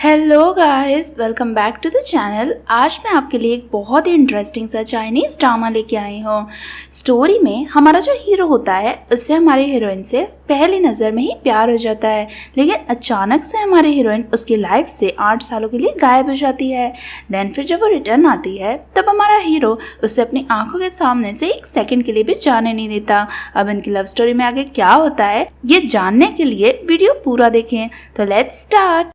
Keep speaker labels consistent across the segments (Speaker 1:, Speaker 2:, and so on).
Speaker 1: Hello guys, welcome back to the channel. आज मैं आपके लिए एक बहुत ही इंटरेस्टिंग सा चाइनीज़ ड्रामा लेके आई हूँ। स्टोरी में हमारा जो हीरो होता है उससे हमारी हीरोइन से पहली नज़र में ही प्यार हो जाता है, लेकिन अचानक से हमारी हीरोइन उसकी लाइफ से 8 सालों के लिए गायब हो जाती है। देन फिर जब वो रिटर्न आती है तब हमारा हीरो उसे अपनी आंखों के सामने से एक सेकंड के लिए भी जाने नहीं देता। अब इनकी लव स्टोरी में आगे क्या होता है ये जानने के लिए वीडियो पूरा देखें। तो लेट्स स्टार्ट।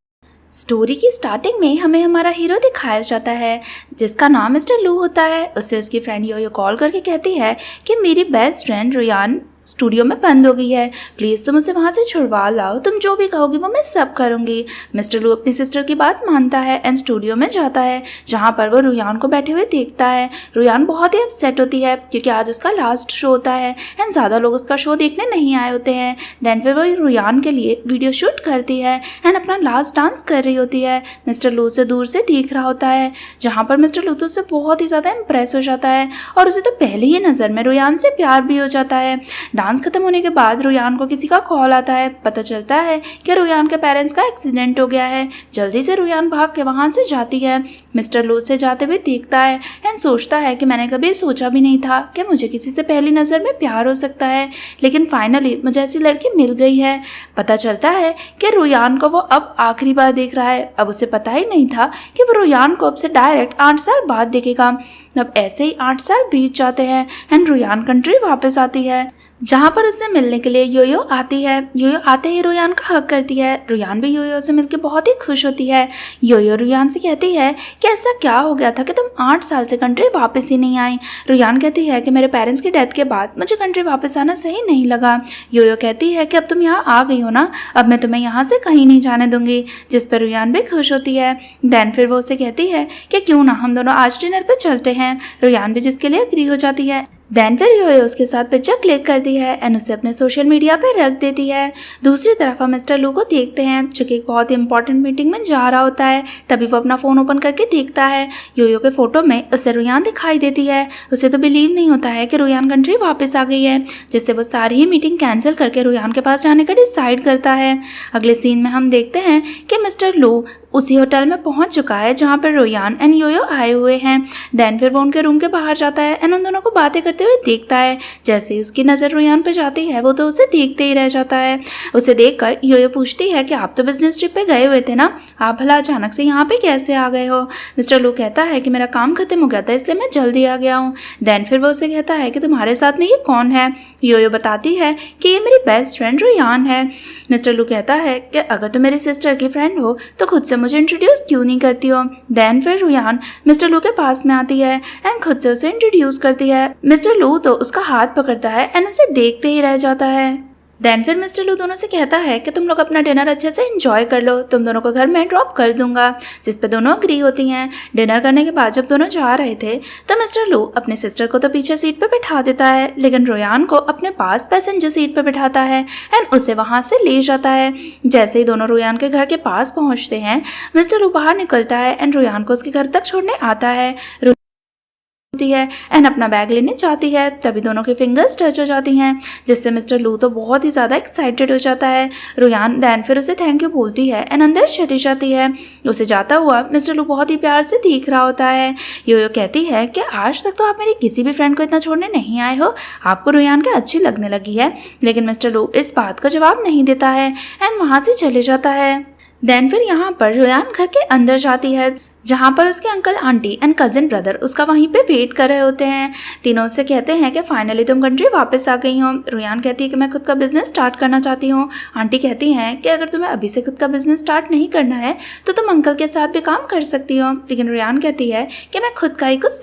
Speaker 1: स्टोरी की स्टार्टिंग में हमें हमारा हीरो दिखाया जाता है जिसका नाम मिस्टर लू होता है। उससे उसकी फ्रेंड यो कॉल करके कहती है कि मेरी बेस्ट फ्रेंड रुयान स्टूडियो में बंद हो गई है, प्लीज़ तुम उसे वहाँ से छुड़वा लाओ, तुम जो भी कहोगी वो मैं सब करूँगी। मिस्टर लू अपनी सिस्टर की बात मानता है एंड स्टूडियो में जाता है जहाँ पर वो रुयान को बैठे हुए देखता है। रुयान बहुत ही अपसेट होती है क्योंकि आज उसका लास्ट शो होता है एंड ज़्यादा लोग उसका शो देखने नहीं आए होते हैं। देन फिर वो रुयान के लिए वीडियो शूट करती है एंड अपना लास्ट डांस कर रही होती है। मिस्टर लू से दूर से देख रहा होता है जहाँ पर मिस्टर लू तो उससे बहुत ही ज़्यादा इम्प्रेस हो जाता है और उसे तो पहले ही नज़र में रुयान से प्यार भी हो जाता है। डांस खत्म होने के बाद रुयान को किसी का कॉल आता है। पता चलता है कि रुयान के पेरेंट्स का एक्सीडेंट हो गया है। जल्दी से रुयान भाग के वहां से जाती है। मिस्टर लू से जाते हुए देखता है एंड सोचता है कि मैंने कभी सोचा भी नहीं था कि मुझे किसी से पहली नज़र में प्यार हो सकता है, लेकिन फाइनली मुझे ऐसी लड़की मिल गई है। पता चलता है कि रुयान को वो अब आखिरी बार देख रहा है। अब उसे पता ही नहीं था कि वो रुयान को अब से डायरेक्ट 8 साल बाद देखेगा। अब ऐसे ही 8 साल बीत जाते हैं एंड रुयान कंट्री वापस आती है जहाँ पर उससे मिलने के लिए योयो आती है। योयो आते ही रुयान का हक करती है। रुयान भी योयो से मिलकर बहुत ही खुश होती है। योयो रुयान से कहती है कि ऐसा क्या हो गया था कि तुम 8 साल से कंट्री वापस ही नहीं आई। रुयान कहती है कि मेरे पेरेंट्स की डेथ के बाद मुझे कंट्री वापस आना सही नहीं लगा। योयो कहती है कि अब तुम यहाँ आ गई हो ना, अब मैं तुम्हें यहाँ से कहीं नहीं जाने दूंगी, जिस पर रुयान भी खुश होती है। देन फिर वो उसे कहती है कि क्यों ना हम दोनों आज डिनर पर चलते हैं। रुयान भी जिसके लिए एग्री हो जाती है। देन फिर योयो उसके साथ पिक्चर क्लिक करती है एंड उसे अपने सोशल मीडिया पे रख देती है। दूसरी तरफ हम मिस्टर लू को देखते हैं जो कि एक बहुत ही इंपॉर्टेंट मीटिंग में जा रहा होता है। तभी वो अपना फ़ोन ओपन करके देखता है योयो के फ़ोटो में उसे रुयान दिखाई देती है। उसे तो बिलीव नहीं होता है कि रुयान कंट्री वापस आ गई है, जिससे वो सारी ही मीटिंग कैंसिल करके रुयान के पास जाने का डिसाइड करता है। अगले सीन में हम देखते हैं कि मिस्टर लू उसी होटल में पहुंच चुका है जहाँ पर रुयान एंड योयो आए हुए हैं। देन फिर वो उनके रूम के बाहर जाता है एंड उन दोनों को बातें करते हुए देखता है। जैसे ही उसकी नज़र रुयान पे जाती है वो तो उसे देखते ही रह जाता है। उसे देखकर योयो पूछती है कि आप तो बिजनेस ट्रिप पे गए हुए थे ना, आप भला अचानक से यहाँ पे कैसे आ गए हो। मिस्टर लू कहता है कि मेरा काम खत्म हो गया था इसलिए मैं जल्दी आ गया हूँ। देन फिर वो उसे कहता है कि तुम्हारे साथ में ये कौन है। योयो बताती है कि ये मेरी बेस्ट फ्रेंड रुयान है। मिस्टर लू कहता है कि अगर तुम मेरी सिस्टर की फ्रेंड हो तो खुद से मुझे इंट्रोड्यूस क्यों नहीं करती हो। देन फिर रुयान मिस्टर लू के पास में आती है एंड खुद से उसे इंट्रोड्यूस करती है। मिस्टर लू तो उसका हाथ पकड़ता है एंड उसे देखते ही रह जाता है। देन फिर मिस्टर लू दोनों से कहता है कि तुम लोग अपना डिनर अच्छे से एंजॉय कर लो, तुम दोनों को घर में ड्रॉप कर दूंगा, जिस पे दोनों अग्री होती हैं। डिनर करने के बाद जब दोनों जा रहे थे तो मिस्टर लू अपने सिस्टर को तो पीछे सीट पे बैठा देता है, लेकिन रुयान को अपने पास पैसेंजर सीट पे बैठाता है एंड उसे वहाँ से ले जाता है। जैसे ही दोनों रुयान के घर के पास पहुँचते हैं मिस्टर लू बाहर निकलता है एंड रुयान को उसके घर तक छोड़ने आता है है एंड अपना बैग लेने जाती है। तभी दोनों के फिंगर्स टच हो जाती हैं, जिससे मिस्टर लू तो बहुत ही ज़्यादा एक्साइटेड हो जाता है। रुयान देन फिर उसे थैंक यू बोलती है एंड अंदर चली जाती है। उसे जाता हुआ मिस्टर लू बहुत ही प्यार से देख रहा होता है। योयो कहती है कि आज तक तो आप मेरी किसी भी फ्रेंड को इतना छोड़ने नहीं आए हो, आपको रुयान का अच्छी लगने लगी है। लेकिन मिस्टर लू इस बात का जवाब नहीं देता है एंड वहाँ से चले जाता है। देन फिर यहाँ पर रुयान घर के अंदर जाती है जहाँ पर उसके uncle aunty and cousin brother उसका वहीं पे वेट कर रहे होते हैं। तीनों उससे कहते हैं कि फाइनली तुम कंट्री वापस आ गई हो। रुयान कहती है कि मैं खुद का बिजनेस स्टार्ट करना चाहती हूँ। आंटी कहती हैं कि अगर तुम्हें अभी से खुद का बिजनेस स्टार्ट नहीं करना है तो तुम अंकल के साथ भी काम कर सकती हो। लेकिन रुयान कहती है कि मैं खुद का ही कुछ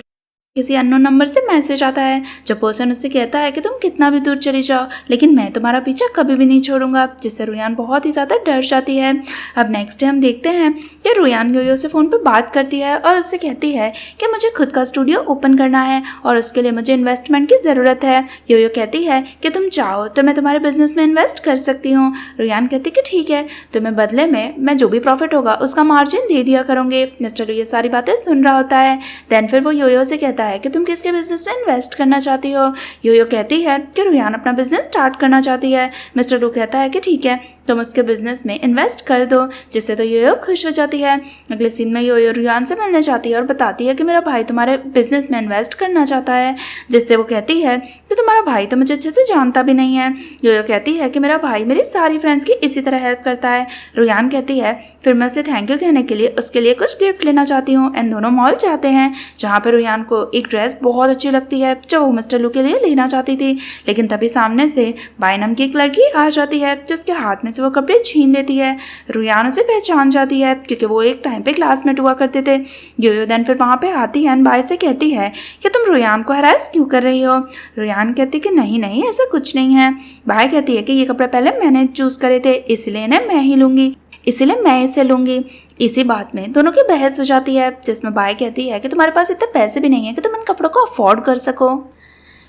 Speaker 1: किसी अननोन नंबर से मैसेज आता है जो पर्सन उससे कहता है कि तुम कितना भी दूर चली जाओ लेकिन मैं तुम्हारा पीछा कभी भी नहीं छोड़ूंगा, जिससे रुयान बहुत ही ज़्यादा डर जाती है। अब नेक्स्ट डे हम देखते हैं कि रुयान योयो से फ़ोन पे बात करती है और उससे कहती है कि मुझे खुद का स्टूडियो ओपन करना है और उसके लिए मुझे इन्वेस्टमेंट की ज़रूरत है। योयो कहती है कि तुम चाहो तो मैं तुम्हारे बिजनेस में इन्वेस्ट कर सकती हूँ। रुयान कहती कि ठीक है, तुम्हें बदले में मैं जो भी प्रॉफिट होगा उसका मार्जिन दे दिया करूँगी। मिस्टर लू ये सारी बातें सुन रहा होता है। देन फिर वो योयो से कहता है कि तुम किसके बिजनेस में इन्वेस्ट करना चाहती हो। योयो कहती है कि रुयान अपना बिजनेस स्टार्ट करना चाहती है। मिस्टर लू कहता है कि ठीक है, तुम उसके बिजनेस में इन्वेस्ट कर दो, जिससे तो योयो खुश हो जाती है। अगले सीन में योयो रुयान से मिलने जाती है और बताती है कि मेरा भाई तुम्हारे बिजनेस में इन्वेस्ट करना चाहता है, जिससे वो कहती है कि तुम्हारा भाई तो मुझे अच्छे से जानता भी नहीं है। योयो कहती है कि मेरा भाई मेरी सारी फ्रेंड्स की इसी तरह हेल्प करता है। रुयान कहती है फिर मैं उसे थैंक यू कहने के लिए उसके लिए कुछ गिफ्ट लेना चाहती हूँ। एंड दोनों मॉल जाते हैं, जहाँ पर रुयान को एक ड्रेस बहुत अच्छी लगती है जो वो मिस्टर लू के लिए लेना चाहती थी। लेकिन तभी सामने से बाई नाम की एक लड़की आ जाती है जो उसके हाथ में से वो कपड़े छीन लेती है। रुयान उसे पहचान जाती है क्योंकि वो एक टाइम पे क्लासमेट हुआ करते थे। योयो देन फिर वहाँ पे आती है एंड बाई से कहती है कि तुम रुयान को हरास क्यों कर रही हो। रुयान कहती है कि नहीं नहीं ऐसा कुछ नहीं है। बाई कहती है कि ये कपड़े पहले मैंने चूज करे थे, इसलिए इन्हें मैं ही लूंगी, इसीलिए मैं इसे लूंगी। इसी बात में दोनों की बहस हो जाती है, जिसमें बाई कहती है कि तुम्हारे पास इतने पैसे भी नहीं है कि तुम इन कपड़ों को अफोर्ड कर सको।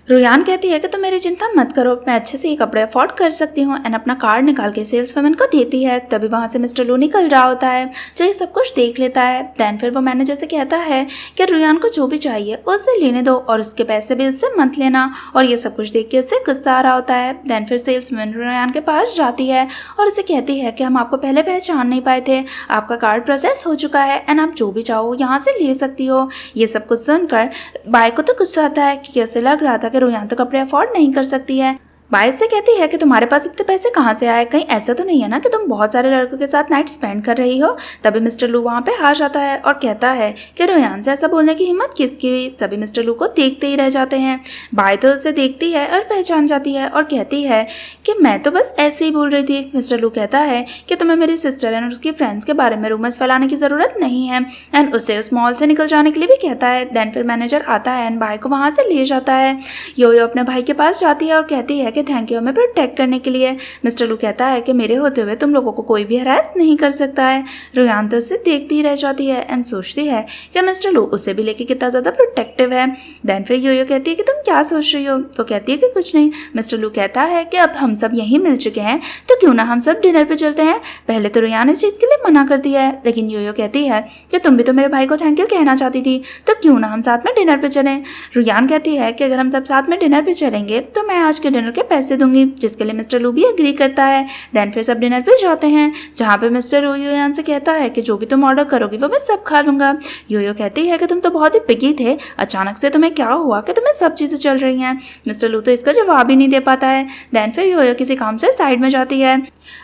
Speaker 1: रुयान कहती है कि तुम मेरी चिंता मत करो, मैं अच्छे से ये कपड़े अफोर्ड कर सकती हूँ। एंड अपना कार्ड निकाल के सेल्स वुमन को देती है। तभी वहाँ से मिस्टर लू निकल रहा होता है जो ये सब कुछ देख लेता है। दैन फिर वो मैनेजर से कहता है कि रुयान को जो भी चाहिए वो उसे लेने दो और उसके पैसे भी उससे मत लेना। और ये सब कुछ देख के उससे गुस्सा आ रहा होता है। दैन फिर सेल्स वुमन रुयान के पास जाती है और उसे कहती है कि हम आपको पहले पहचान नहीं पाए थे, आपका कार्ड प्रोसेस हो चुका है एंड आप जो भी चाहो यहाँ से ले सकती हो। ये सब कुछ सुनकर बाई को तो गुस्सा आता है कि कैसे लग रहा था कि रुयान तो कपड़े अफोर्ड नहीं कर सकती है। बाई से कहती है कि तुम्हारे पास इतने पैसे कहाँ से आए, कहीं ऐसा तो नहीं है ना कि तुम बहुत सारे लड़कों के साथ नाइट स्पेंड कर रही हो। तभी मिस्टर लू वहाँ पे आ जाता है और कहता है कि रुयान से ऐसा बोलने की हिम्मत किसकी हुई। सभी मिस्टर लू को देखते ही रह जाते हैं। बाई तो उसे देखती है और पहचान जाती है और कहती है कि मैं तो बस ऐसे ही बोल रही थी। मिस्टर लू कहता है कि तुम्हें मेरी सिस्टर एंड उसकी फ्रेंड्स के बारे में रूमर्स फैलाने की ज़रूरत नहीं है एंड उसे उस मॉल से निकल जाने के लिए भी कहता है। दैन फिर मैनेजर आता है एंड बाई को वहाँ से ले जाता है। योयो अपने भाई के पास जाती है और कहती है कि थैंक यू हमें प्रोटेक्ट करने के लिए। मिस्टर लू कहता है कि मेरे होते हुए तुम लोगों को कोई भी हरास नहीं कर सकता है। रुयान तो उसे देखती ही रह जाती है एंड सोचती है कि मिस्टर लू उसे भी लेके कितना ज़्यादा प्रोटेक्टिव है। दैन फिर योयो कहती है कि तुम क्या सोच रही हो। तो कहती है कि कुछ नहीं। मिस्टर लू कहता है कि अब हम सब यहीं मिल चुके हैं तो क्यों ना हम सब डिनर पे चलते हैं। पहले तो रुयान इस चीज़ के लिए मना करती है, लेकिन योयो कहती है कि तुम भी तो मेरे भाई को थैंक यू कहना चाहती थी, तो क्यों ना हम साथ में डिनर पे चलें। रुयान कहती है कि अगर हम सब साथ में डिनर पे चलेंगे तो मैं आज के डिनर के पैसे दूंगी, जिसके लिए मिस्टर लू भी एग्री करता है। देन फिर सब डिनर पे जाते हैं, जहाँ पे मिस्टर योयो से कहता है कि जो भी तुम ऑर्डर करोगी वो मैं सब खा लूंगा। योयो कहती है कि तुम तो बहुत ही पिकी थे, अचानक से तुम्हें क्या हुआ कि तुम्हें सब चीज़ें चल रही हैं। मिस्टर लू तो इसका जवाब ही नहीं दे पाता है। देन फिर योयो किसी काम से साइड में जाती है।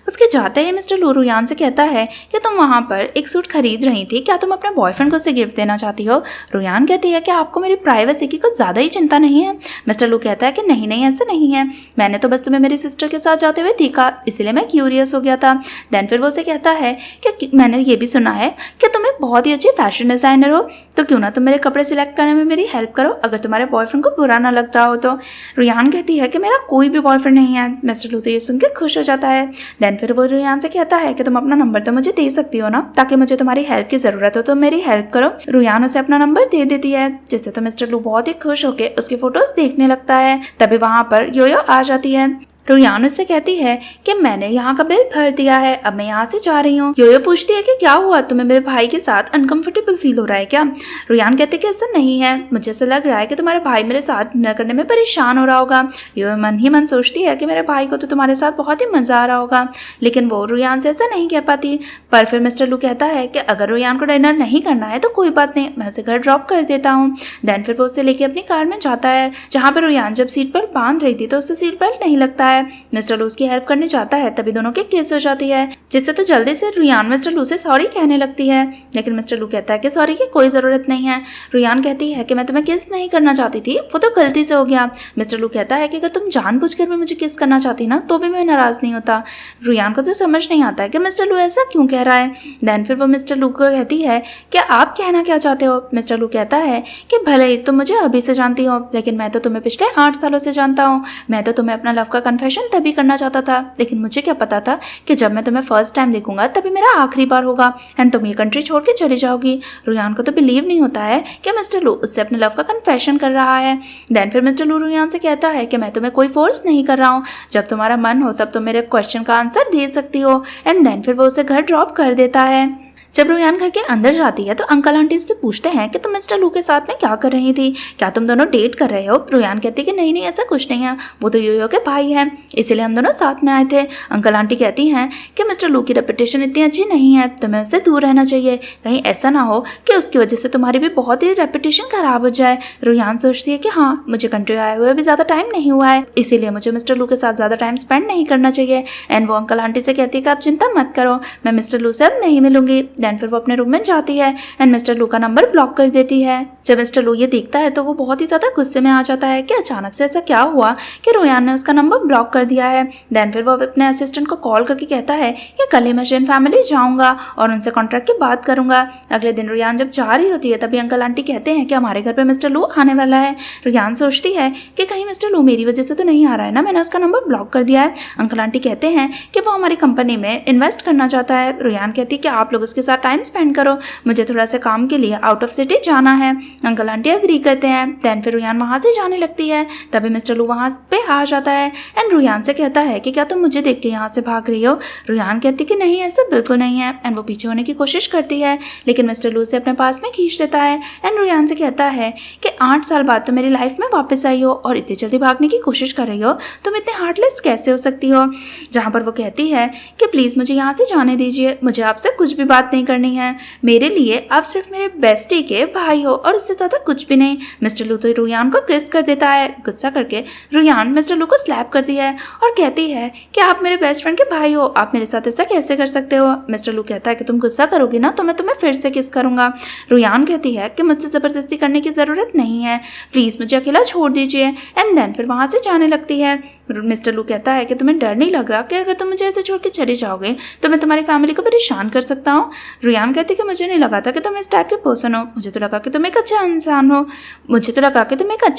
Speaker 1: उसके जाते ही मिस्टर लू रुयान से कहता है कि तुम वहाँ पर एक सूट खरीद रही थी, क्या तुम अपने बॉयफ्रेंड को उसे गिफ्ट देना चाहती हो। रुयान कहती है कि आपको मेरी प्राइवेसी की कुछ ज़्यादा ही चिंता नहीं है। मिस्टर लू कहता है कि नहीं नहीं ऐसा नहीं है, मैंने तो बस तुम्हें मेरी सिस्टर के साथ जाते हुए देखा, इसलिए मैं क्यूरियस हो गया था। देन फिर वो उसे कहता है कि मैंने ये भी सुना है कि तुम्हें बहुत ही अच्छी फैशन डिज़ाइनर हो, तो क्यों ना तुम मेरे कपड़े सिलेक्ट करने में मेरी हेल्प करो, अगर तुम्हारे बॉयफ्रेंड को बुरा ना लग रहा हो तो। रुयान कहती है कि मेरा कोई भी बॉयफ्रेंड नहीं है। मिस्टर लू तो ये सुन के खुश हो जाता है। देन फिर वो रुयान से कहता है कि तुम अपना नंबर तो मुझे दे सकती हो ना, ताकि मुझे तुम्हारी हेल्प की ज़रूरत हो तो मेरी हेल्प करो। रुयान उसे अपना नंबर दे देती है, जिससे तो मिस्टर लू बहुत ही खुश होकर उसकी फोटोज देखने लगता है। तभी वहाँ पर योयो आ जाती है। रुयान उससे कहती है कि मैंने यहाँ का बिल भर दिया है, अब मैं यहाँ से जा रही हूँ। योयो पूछती है कि क्या हुआ, तुम्हें मेरे भाई के साथ अनकंफर्टेबल फील हो रहा है क्या। रुयान कहते कि ऐसा नहीं है, मुझे ऐसा लग रहा है कि तुम्हारे भाई मेरे साथ डिनर करने में परेशान हो रहा होगा। योयो मन ही मन सोचती है कि मेरे भाई को तो तुम्हारे साथ बहुत ही मज़ा आ रहा होगा, लेकिन वो रुयान से ऐसा नहीं कह पाती। पर फिर मिस्टर लू कहता है कि अगर रुयान को डिनर नहीं करना है तो कोई बात नहीं, मैं उसे घर ड्रॉप कर देता हूँ। देन फिर वो उसे लेके अपनी कार में जाता है, जहाँ पर रुयान जब सीट बेल्ट बांध रही थी तो उससे सीट बेल्ट नहीं लगता है। मिस्टर लू उसकी हेल्प करने जाता है, तभी दोनों की किस हो जाती है, जिससे तो जल्दी से रुयान मिस्टर लू से सॉरी कहने लगती है। लेकिन मिस्टर लू कहता है कि सॉरी की कोई ज़रूरत नहीं है। रुयान कहती है कि मैं तुम्हें किस नहीं करना चाहती थी, वो तो गलती से हो गया। मिस्टर लू कहता है कि अगर तुम जानबूझकर भी मुझे किस करना चाहती ना तो भी मैं नाराज़ नहीं होता। रुयान को तो समझ नहीं आता है कि मिस्टर लू ऐसा क्यों कह रहा है। देन फिर वो मिस्टर लू को कहती है कि आप कहना क्या चाहते हो। मिस्टर लू कहता है कि भले ही तुम मुझे अभी से जानती हो, लेकिन मैं तो तुम्हें पिछले 8 सालों से जानता हूँ। मैं तो तुम्हें अपना लव का कन्फेशन तभी करना चाहता था, लेकिन मुझे क्या पता था कि जब मैं तुम्हें फर्स्ट टाइम देखूंगा तभी मेरा आखिरी बार होगा एंड तुम ये कंट्री छोड़ के चली जाओगी। रुयान को तो बिलीव नहीं होता है कि मिस्टर लू उससे अपने लव का कन्फेशन कर रहा है। देन फिर मिस्टर लू रुयान से कहता है कि मैं तुम्हें कोई फोर्स नहीं कर रहा हूँ, जब तुम्हारा मन हो तब तुम मेरे क्वेश्चन का आंसर दे सकती हो। एंड देन फिर वो उसे घर ड्रॉप कर देता है। जब रोयान घर के अंदर जाती है तो अंकल आंटी से पूछते हैं कि तुम मिस्टर लू के साथ में क्या कर रही थी, क्या तुम दोनों डेट कर रहे हो। रोयान कहती है कि नहीं नहीं ऐसा कुछ नहीं है, वो तो योयो के भाई है, इसीलिए हम दोनों साथ में आए थे। अंकल आंटी कहती हैं कि मिस्टर लू की रेपुटेशन इतनी अच्छी नहीं है, तुम्हें उससे दूर रहना चाहिए, कहीं ऐसा ना हो कि उसकी वजह से तुम्हारी भी बहुत ही रेपुटेशन खराब हो जाए। रोयान सोचती है कि हाँ, मुझे कंट्री आए हुए भी ज़्यादा टाइम नहीं हुआ है, इसीलिए मुझे मिस्टर लू के साथ ज़्यादा टाइम स्पेंड नहीं करना चाहिए। एंड वो अंकल आंटी से कहती है कि आप चिंता मत करो, मैं मिस्टर लू से अब नहीं मिलूंगी। देन फिर वो अपने रूम में जाती है एंड मिस्टर लू का नंबर ब्लॉक कर देती है। जब मिस्टर लू ये देखता है तो वो बहुत ही ज़्यादा गुस्से में आ जाता है कि अचानक से ऐसा क्या हुआ कि रोयान ने उसका नंबर ब्लॉक कर दिया है। देन फिर वो अपने असिस्टेंट को कॉल करके कहता है कि कल ही मैं शेन फैमिली जाऊँगा और उनसे कॉन्ट्रैक्ट की बात करूँगा। अगले दिन रोयान जब जा रही होती है तभी अंकल आंटी कहते हैं कि हमारे घर पर मिस्टर लू आने वाला है। रोयान सोचती है कि कहीं मिस्टर लू मेरी वजह से तो नहीं आ रहा है ना, मैंने उसका नंबर ब्लॉक कर दिया है। अंकल आंटी कहते हैं कि वो हमारी कंपनी में इन्वेस्ट करना चाहता है। रोयान कहती है कि आप लोग उसके साथ टाइम स्पेंड करो, मुझे थोड़ा सा काम के लिए आउट ऑफ सिटी जाना है। अंकल आंटी एग्री करते हैं। देन फिर रोयान वहाँ से जाने लगती है, तभी मिस्टर लू वहाँ पे आ जाता है एंड रोयान से कहता है कि क्या तुम मुझे देख के यहाँ से भाग रही हो। रोयान कहती है कि नहीं, ऐसा बिल्कुल नहीं है। एंड वो पीछे होने की कोशिश करती है लेकिन मिस्टर लू से अपने पास में खींच लेता है एंड रोयान से कहता है कि 8 साल बाद तो मेरी लाइफ में वापस आई हो और इतनी जल्दी भागने की कोशिश कर रही हो, तुम इतने हार्टलेस कैसे हो सकती हो। जहाँ पर वो कहती है कि प्लीज़ मुझे यहाँ से जाने दीजिए, मुझे आपसे कुछ भी बात नहीं करनी है, मेरे लिए आप सिर्फ मेरे बेस्टी के भाई हो और इससे ज़्यादा कुछ भी नहीं। मिस्टर लू तो रोयान को किस कर देता है। गुस्सा करके रोयान मिस्टर लू को स्लैप करती है और कहती है कि आप मेरे बेस्ट फ्रेंड के भाई हो, आप मेरे साथ ऐसा कैसे कर सकते हो। मिस्टर लू कहता है कि तुम गुस्सा करोगी ना तो मैं तुम्हें फिर से किस करूँगा। रोयान कहती है कि मुझसे ज़बरदस्ती करने की ज़रूरत नहीं है, प्लीज़ मुझे अकेला छोड़ दीजिए। एंड देन फिर वहाँ से जाने लगती है। मिस्टर लू कहता है कि तुम्हें डर नहीं लग रहा कि अगर तुम मुझे ऐसे छोड़ के चले जाओगे तो मैं तुम्हारी फैमिली को परेशान कर सकता हूँ। रोयान कहती है कि मुझे नहीं लगा था कि तुम इस टाइप के पर्सन हो, मुझे तो लगा कि तुम एक अच्छे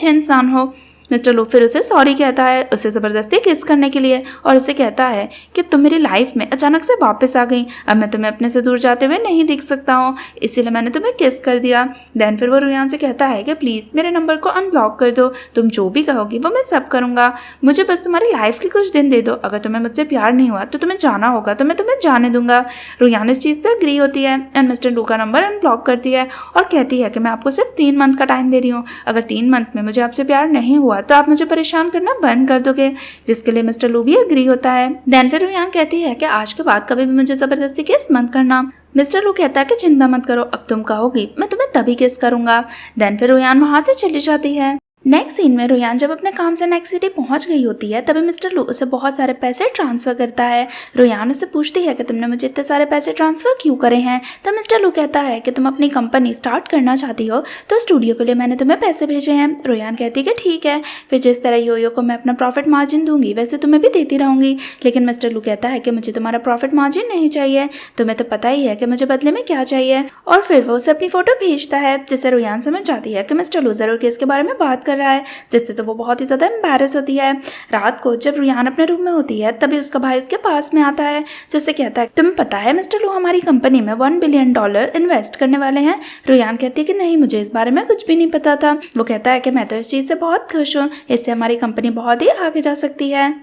Speaker 1: इंसान हो। मिस्टर लू फिर उसे सॉरी कहता है, उसे ज़बरदस्ती किस करने के लिए और उसे कहता है कि तुम मेरी लाइफ में अचानक से वापस आ गई, अब मैं तुम्हें अपने से दूर जाते हुए नहीं देख सकता हूँ, इसीलिए मैंने तुम्हें किस कर दिया। देन फिर वो रोयान से कहता है कि प्लीज़ मेरे नंबर को अनब्लॉक कर दो, तुम जो भी कहोगी वो मैं सब करूँगा, मुझे बस तुम्हारी लाइफ के कुछ दिन दे दो, अगर तुम्हें मुझसे प्यार नहीं हुआ तो तुम्हें जाना होगा तो मैं तुम्हें जाने दूंगा। रोयान इस चीज़ पर एग्री होती है एंड मिस्टर लू का नंबर अनब्लॉक करती है और कहती है कि मैं आपको सिर्फ 3 मंथ का टाइम दे रही हूँ, अगर 3 मंथ में मुझे आपसे प्यार नहीं हुआ तो आप मुझे परेशान करना बंद कर दोगे, जिसके लिए मिस्टर लू भी एग्री होता है। देन फिर रोयान कहती है कि आज के बाद कभी भी मुझे जबरदस्ती किस मत करना। मिस्टर लू कहता है कि चिंता मत करो, अब तुम कहोगी मैं तुम्हें तभी किस करूंगा। देन फिर रोयान वहां से चली जाती है। नेक्स्ट सीन में रोयान जब अपने काम से नेक्स्ट सिटी पहुंच गई होती है तभी मिस्टर लू उसे बहुत सारे पैसे ट्रांसफ़र करता है। रोयान उससे पूछती है कि तुमने मुझे इतने सारे पैसे ट्रांसफ़र क्यों करे हैं। तो मिस्टर लू कहता है कि तुम अपनी कंपनी स्टार्ट करना चाहती हो तो स्टूडियो के लिए मैंने तुम्हें पैसे भेजे हैं। रोयान कहती है कि ठीक है, फिर जिस तरह योयो को मैं अपना प्रॉफिट मार्जिन दूंगी वैसे तुम्हें भी देती रहूँगी। लेकिन मिस्टर लू कहता है कि मुझे तुम्हारा प्रॉफिट मार्जिन नहीं चाहिए, तुम्हें तो पता ही है कि मुझे बदले में क्या चाहिए। और फिर वो उसे अपनी फ़ोटो भेजता है जिससे रोयान समझ जाती है कि मिस्टर लू ज़रूर केस के बारे में बात कर रहा है, जिससे तो वो बहुत ही ज़्यादा एम्बैरस होती है। रात को जब रोयान अपने रूम में होती है तभी उसका भाई उसके पास में आता है जिससे कहता है तुम्हें पता है मिस्टर लू हमारी कंपनी में $1 बिलियन इन्वेस्ट करने वाले हैं। रोयान कहती है कि नहीं, मुझे इस बारे में कुछ भी नहीं पता था। वो कहता है कि मैं तो इस चीज़ से बहुत खुश हूँ, इससे हमारी कंपनी बहुत ही आगे जा सकती है।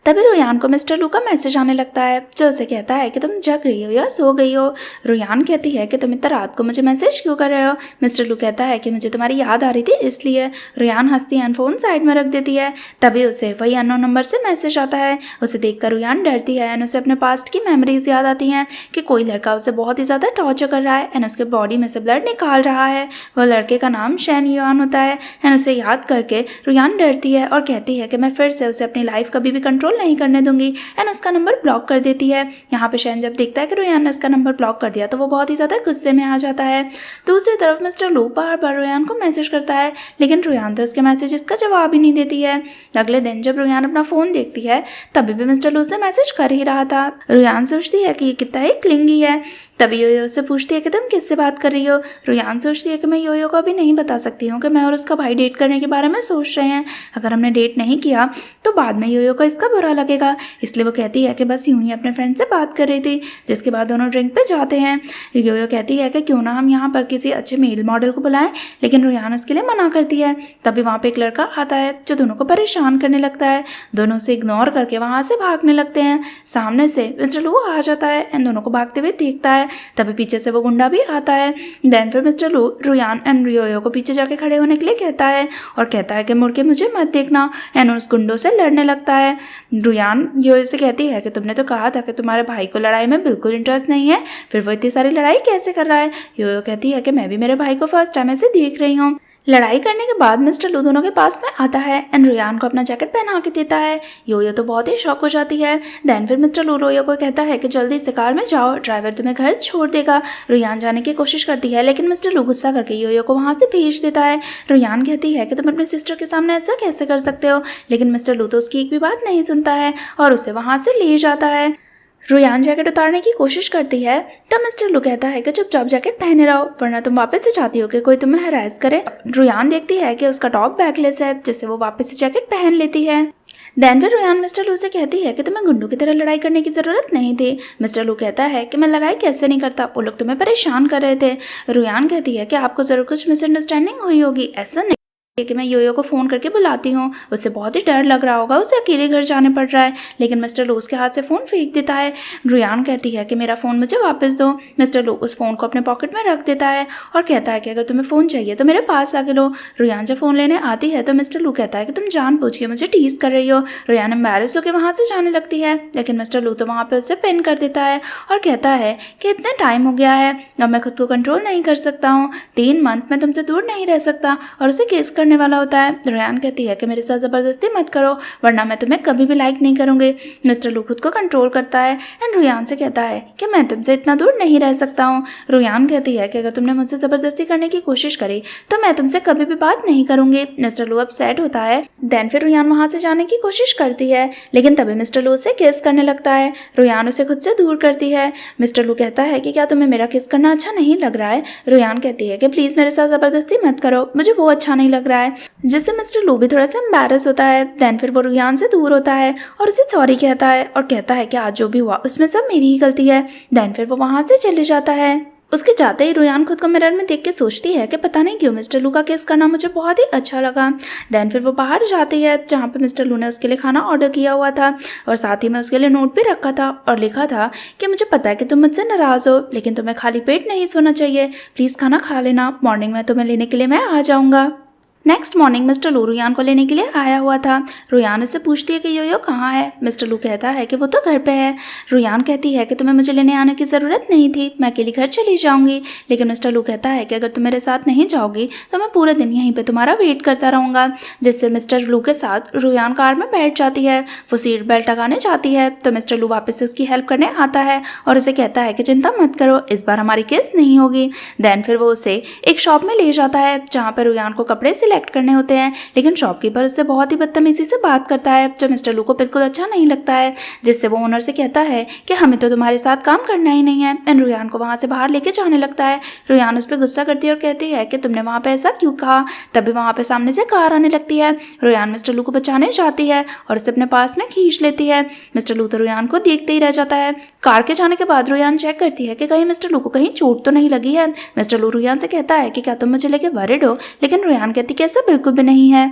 Speaker 1: तभी रोयान को मिस्टर लू का मैसेज आने लगता है जो उसे कहता है कि तुम जग रही हो या सो गई हो। रोयान कहती है कि तुम इतना रात को मुझे मैसेज क्यों कर रहे हो। मिस्टर लू कहता है कि मुझे तुम्हारी याद आ रही थी इसलिए। रोयान हंसती है, फ़ोन साइड में रख देती है। तभी उसे वही अननोन नंबर से मैसेज आता है। उसे देखकर रोयान डरती है एंड उसे अपने पास्ट की मेमोरीज याद आती हैं कि कोई लड़का उसे बहुत ही ज़्यादा टॉर्चर कर रहा है एंड उसके बॉडी में से ब्लड निकाल रहा है। वो लड़के का नाम शेन युआन होता है एंड उसे याद करके रोयान डरती है और कहती है कि मैं फिर से उसे अपनी लाइफ कभी भी कंट्रोल नहीं करने दूंगी एंड उसका नंबर ब्लॉक कर देती है। यहाँ पे शेन जब देखता है कि रोयान ने उसका नंबर ब्लॉक कर दिया तो वो बहुत ही ज़्यादा गुस्से में आ जाता है। दूसरी तरफ मिस्टर लू बार बार रोयान को मैसेज करता है लेकिन रोयान तो उसके मैसेजेस का जवाब ही नहीं देती है। अगले दिन जब रोयान अपना फ़ोन देखती है तभी भी मिस्टर लू से मैसेज कर ही रहा था। रोयान सोचती है कि ये कितना ही क्लिंगी है। तभी योयो से पूछती है कि तुम किससे बात कर रही हो। रोयान सोचती है कि मैं योयो को अभी नहीं बता सकती हूँ कि मैं और उसका भाई डेट करने के बारे में सोच रहे हैं, अगर हमने डेट नहीं किया तो बाद में योयो को इसका बुरा बुरा लगेगा, इसलिए वो कहती है कि बस यूं ही अपने फ्रेंड से बात कर रही थी। जिसके बाद दोनों ड्रिंक पे जाते हैं। योयो कहती है कि क्यों ना हम यहाँ पर किसी अच्छे मेल मॉडल को बुलाएं, लेकिन रुयान उसके लिए मना करती है। तभी वहाँ पे एक लड़का आता है जो दोनों को परेशान करने लगता है। दोनों से इग्नोर करके वहाँ से भागने लगते हैं। सामने से मिस्टर लू आ जाता है एंड दोनों को भागते हुए देखता है। तभी पीछे से वो गुंडा भी आता है। देन फिर मिस्टर लू रुयान एंड योयो को पीछे जाके खड़े होने के लिए कहता है और कहता है कि मुड़ के मुझे मत देखना, एंड उस गुंडों से लड़ने लगता है। रुयान योयो से कहती है कि तुमने तो कहा था कि तुम्हारे भाई को लड़ाई में बिल्कुल इंटरेस्ट नहीं है, फिर वो इतनी सारी लड़ाई कैसे कर रहा है। योयो कहती है कि मैं भी मेरे भाई को फर्स्ट टाइम ऐसे देख रही हूँ। लड़ाई करने के बाद मिस्टर लू दोनों के पास में आता है एंड रुयान को अपना जैकेट पहना के देता है। योयो तो बहुत ही शॉक हो जाती है। देन फिर मिस्टर लू योयो को कहता है कि जल्दी से कार में जाओ, ड्राइवर तुम्हें घर छोड़ देगा। रुयान जाने की कोशिश करती है, लेकिन मिस्टर लू गुस्सा करके योयो को वहाँ से भेज देता है। रुयान कहती है कि तुम अपने सिस्टर के सामने ऐसा कैसे कर सकते हो, लेकिन मिस्टर लू तो उसकी एक भी बात नहीं सुनता है और उसे वहाँ से ले जाता है। रुयान जैकेट उतारने की कोशिश करती है, तब मिस्टर लू कहता है कि चुपचाप जैकेट पहने रहो, वरना तुम वापस से चाहती हो कि कोई तुम्हें हरास करे। रुयान देखती है कि उसका टॉप बैकलेस है, जिससे वो वापस से जैकेट पहन लेती है। देन फिर रुयान मिस्टर लू से कहती है कि तुम्हें गुंडों की तरह लड़ाई करने की जरूरत नहीं थी। मिस्टर लू कहता है कि मैं लड़ाई कैसे नहीं करता, वो लोग तुम्हें परेशान कर रहे थे। रुयान कहती है कि आपको जरूर कुछ मिसअंडरस्टैंडिंग हुई होगी, ऐसा नहीं कि मैं योयो को फ़ोन करके बुलाती हूँ, उससे बहुत ही डर लग रहा होगा, उसे अकेले घर जाने पड़ रहा है। लेकिन मिस्टर लू उसके हाथ से फ़ोन फेंक देता है। रुयान कहती है कि मेरा फ़ोन मुझे वापस दो। मिस्टर लू उस फ़ोन को अपने पॉकेट में रख देता है और कहता है कि अगर तुम्हें फ़ोन चाहिए तो मेरे पास आके लो। रुयान जब फ़ोन लेने आती है तो मिस्टर लू कहता है कि तुम जानबूझ के मुझे टीज़ कर रही हो। रुयान एम्बैरेस होकर वहाँ से जाने लगती है, लेकिन मिस्टर लू तो वहाँ पर उसे पिन कर देता है और कहता है कि इतना टाइम हो गया है, अब मैं खुद को कंट्रोल नहीं कर सकता हूँ, 3 मंथ में तुमसे दूर नहीं रह सकता, और उसे केस करने वाला होता है। रुयान कहती है कि मेरे साथ ज़बरदस्ती मत करो, वरना मैं तुम्हें कभी भी लाइक नहीं करूँगी। मिस्टर लू खुद को कंट्रोल करता है एंड रुयान से कहता है कि मैं तुमसे इतना दूर नहीं रह सकता हूँ। रुयान कहती है कि अगर तुमने मुझसे ज़बरदस्ती करने की कोशिश करी तो मैं तुमसे कभी भी बात नहीं करूँगी। मिस्टर लू अपसेट होता है। देन फिर रुयान वहाँ से जाने की कोशिश करती है, लेकिन तभी मिस्टर लू उसे किस करने लगता है। रुयान उसे खुद से दूर करती है। मिस्टर लू कहता है कि क्या तुम्हें मेरा किस करना अच्छा नहीं लग रहा है। रुयान कहती है कि प्लीज़ मेरे साथ ज़बरदस्ती मत करो, मुझे वो अच्छा नहीं लग रहा है, जिससे मिस्टर लू भी थोड़ा सा एम्बैरस होता है। देन फिर वो रुयान से दूर होता है और उसे सॉरी कहता है और कहता है कि आज जो भी हुआ उसमें सब मेरी ही गलती है। देन फिर वो वहाँ से चले जाता है। उसके जाते ही रुयान खुद को मिरर में देख के सोचती है कि पता नहीं क्यों मिस्टर लू का किस करना मुझे बहुत ही अच्छा लगा। देन फिर वो बाहर जाती है, जहाँ पे मिस्टर लू ने उसके लिए खाना ऑर्डर किया हुआ था और साथ ही में उसके लिए नोट भी रखा था और लिखा था कि मुझे पता है कि तुम मुझसे नाराज़ हो, लेकिन तुम्हें खाली पेट नहीं सोना चाहिए, प्लीज़ खाना खा लेना, मॉर्निंग में तुम्हें लेने के लिए मैं आ जाऊँगा। नेक्स्ट मॉर्निंग मिस्टर लू रुयान को लेने के लिए आया हुआ था। रुयान उससे पूछती है कि योयो कहाँ है। मिस्टर लू कहता है कि वो तो घर पे है। रुयान कहती है कि तुम्हें मुझे लेने आने की ज़रूरत नहीं थी, मैं अकेली घर चली जाऊंगी। लेकिन मिस्टर लू कहता है कि अगर तुम मेरे साथ नहीं जाओगी तो मैं पूरे दिन यहीं पर तुम्हारा वेट करता रहूँगा। जिससे मिस्टर लू के साथ रुयान कार में बैठ जाती है। वो सीट बेल्ट लगाने जाती है तो मिस्टर लू वापस से उसकी हेल्प करने आता है और उसे कहता है कि चिंता मत करो, इस बार हमारी केस नहीं होगी। देन फिर वो उसे एक शॉप में ले जाता है, जहाँ पर रुयान को कपड़े सिलेक्ट करने होते हैं, लेकिन शॉपकीपर उससे बहुत ही बदतमीजी से बात करता है, जो मिस्टर लू को बिल्कुल अच्छा नहीं लगता है। जिससे वो ओनर से कहता है कि हमें तो तुम्हारे साथ काम करना ही नहीं है, एंड रुयान को वहां से बाहर लेके जाने लगता है। रुयान उस पर गुस्सा करती है और कहती है कि तुमने वहां पे ऐसा क्यों कहा। तभी वहां पे सामने से कार आने लगती है। रुयान मिस्टर लू को बचाने जाती है और उसे अपने पास में खींच लेती है। मिस्टर लू तो रुयान को देखते ही रह जाता है। कार के जाने के बाद रुयान चेक करती है कि कहीं मिस्टर लू को कहीं चोट तो नहीं लगी है। मिस्टर लू रुयान से कहता है कि क्या तुम मुझे लेके वरिड हो, लेकिन रुयान कहती कि ऐसा बिल्कुल भी नहीं है।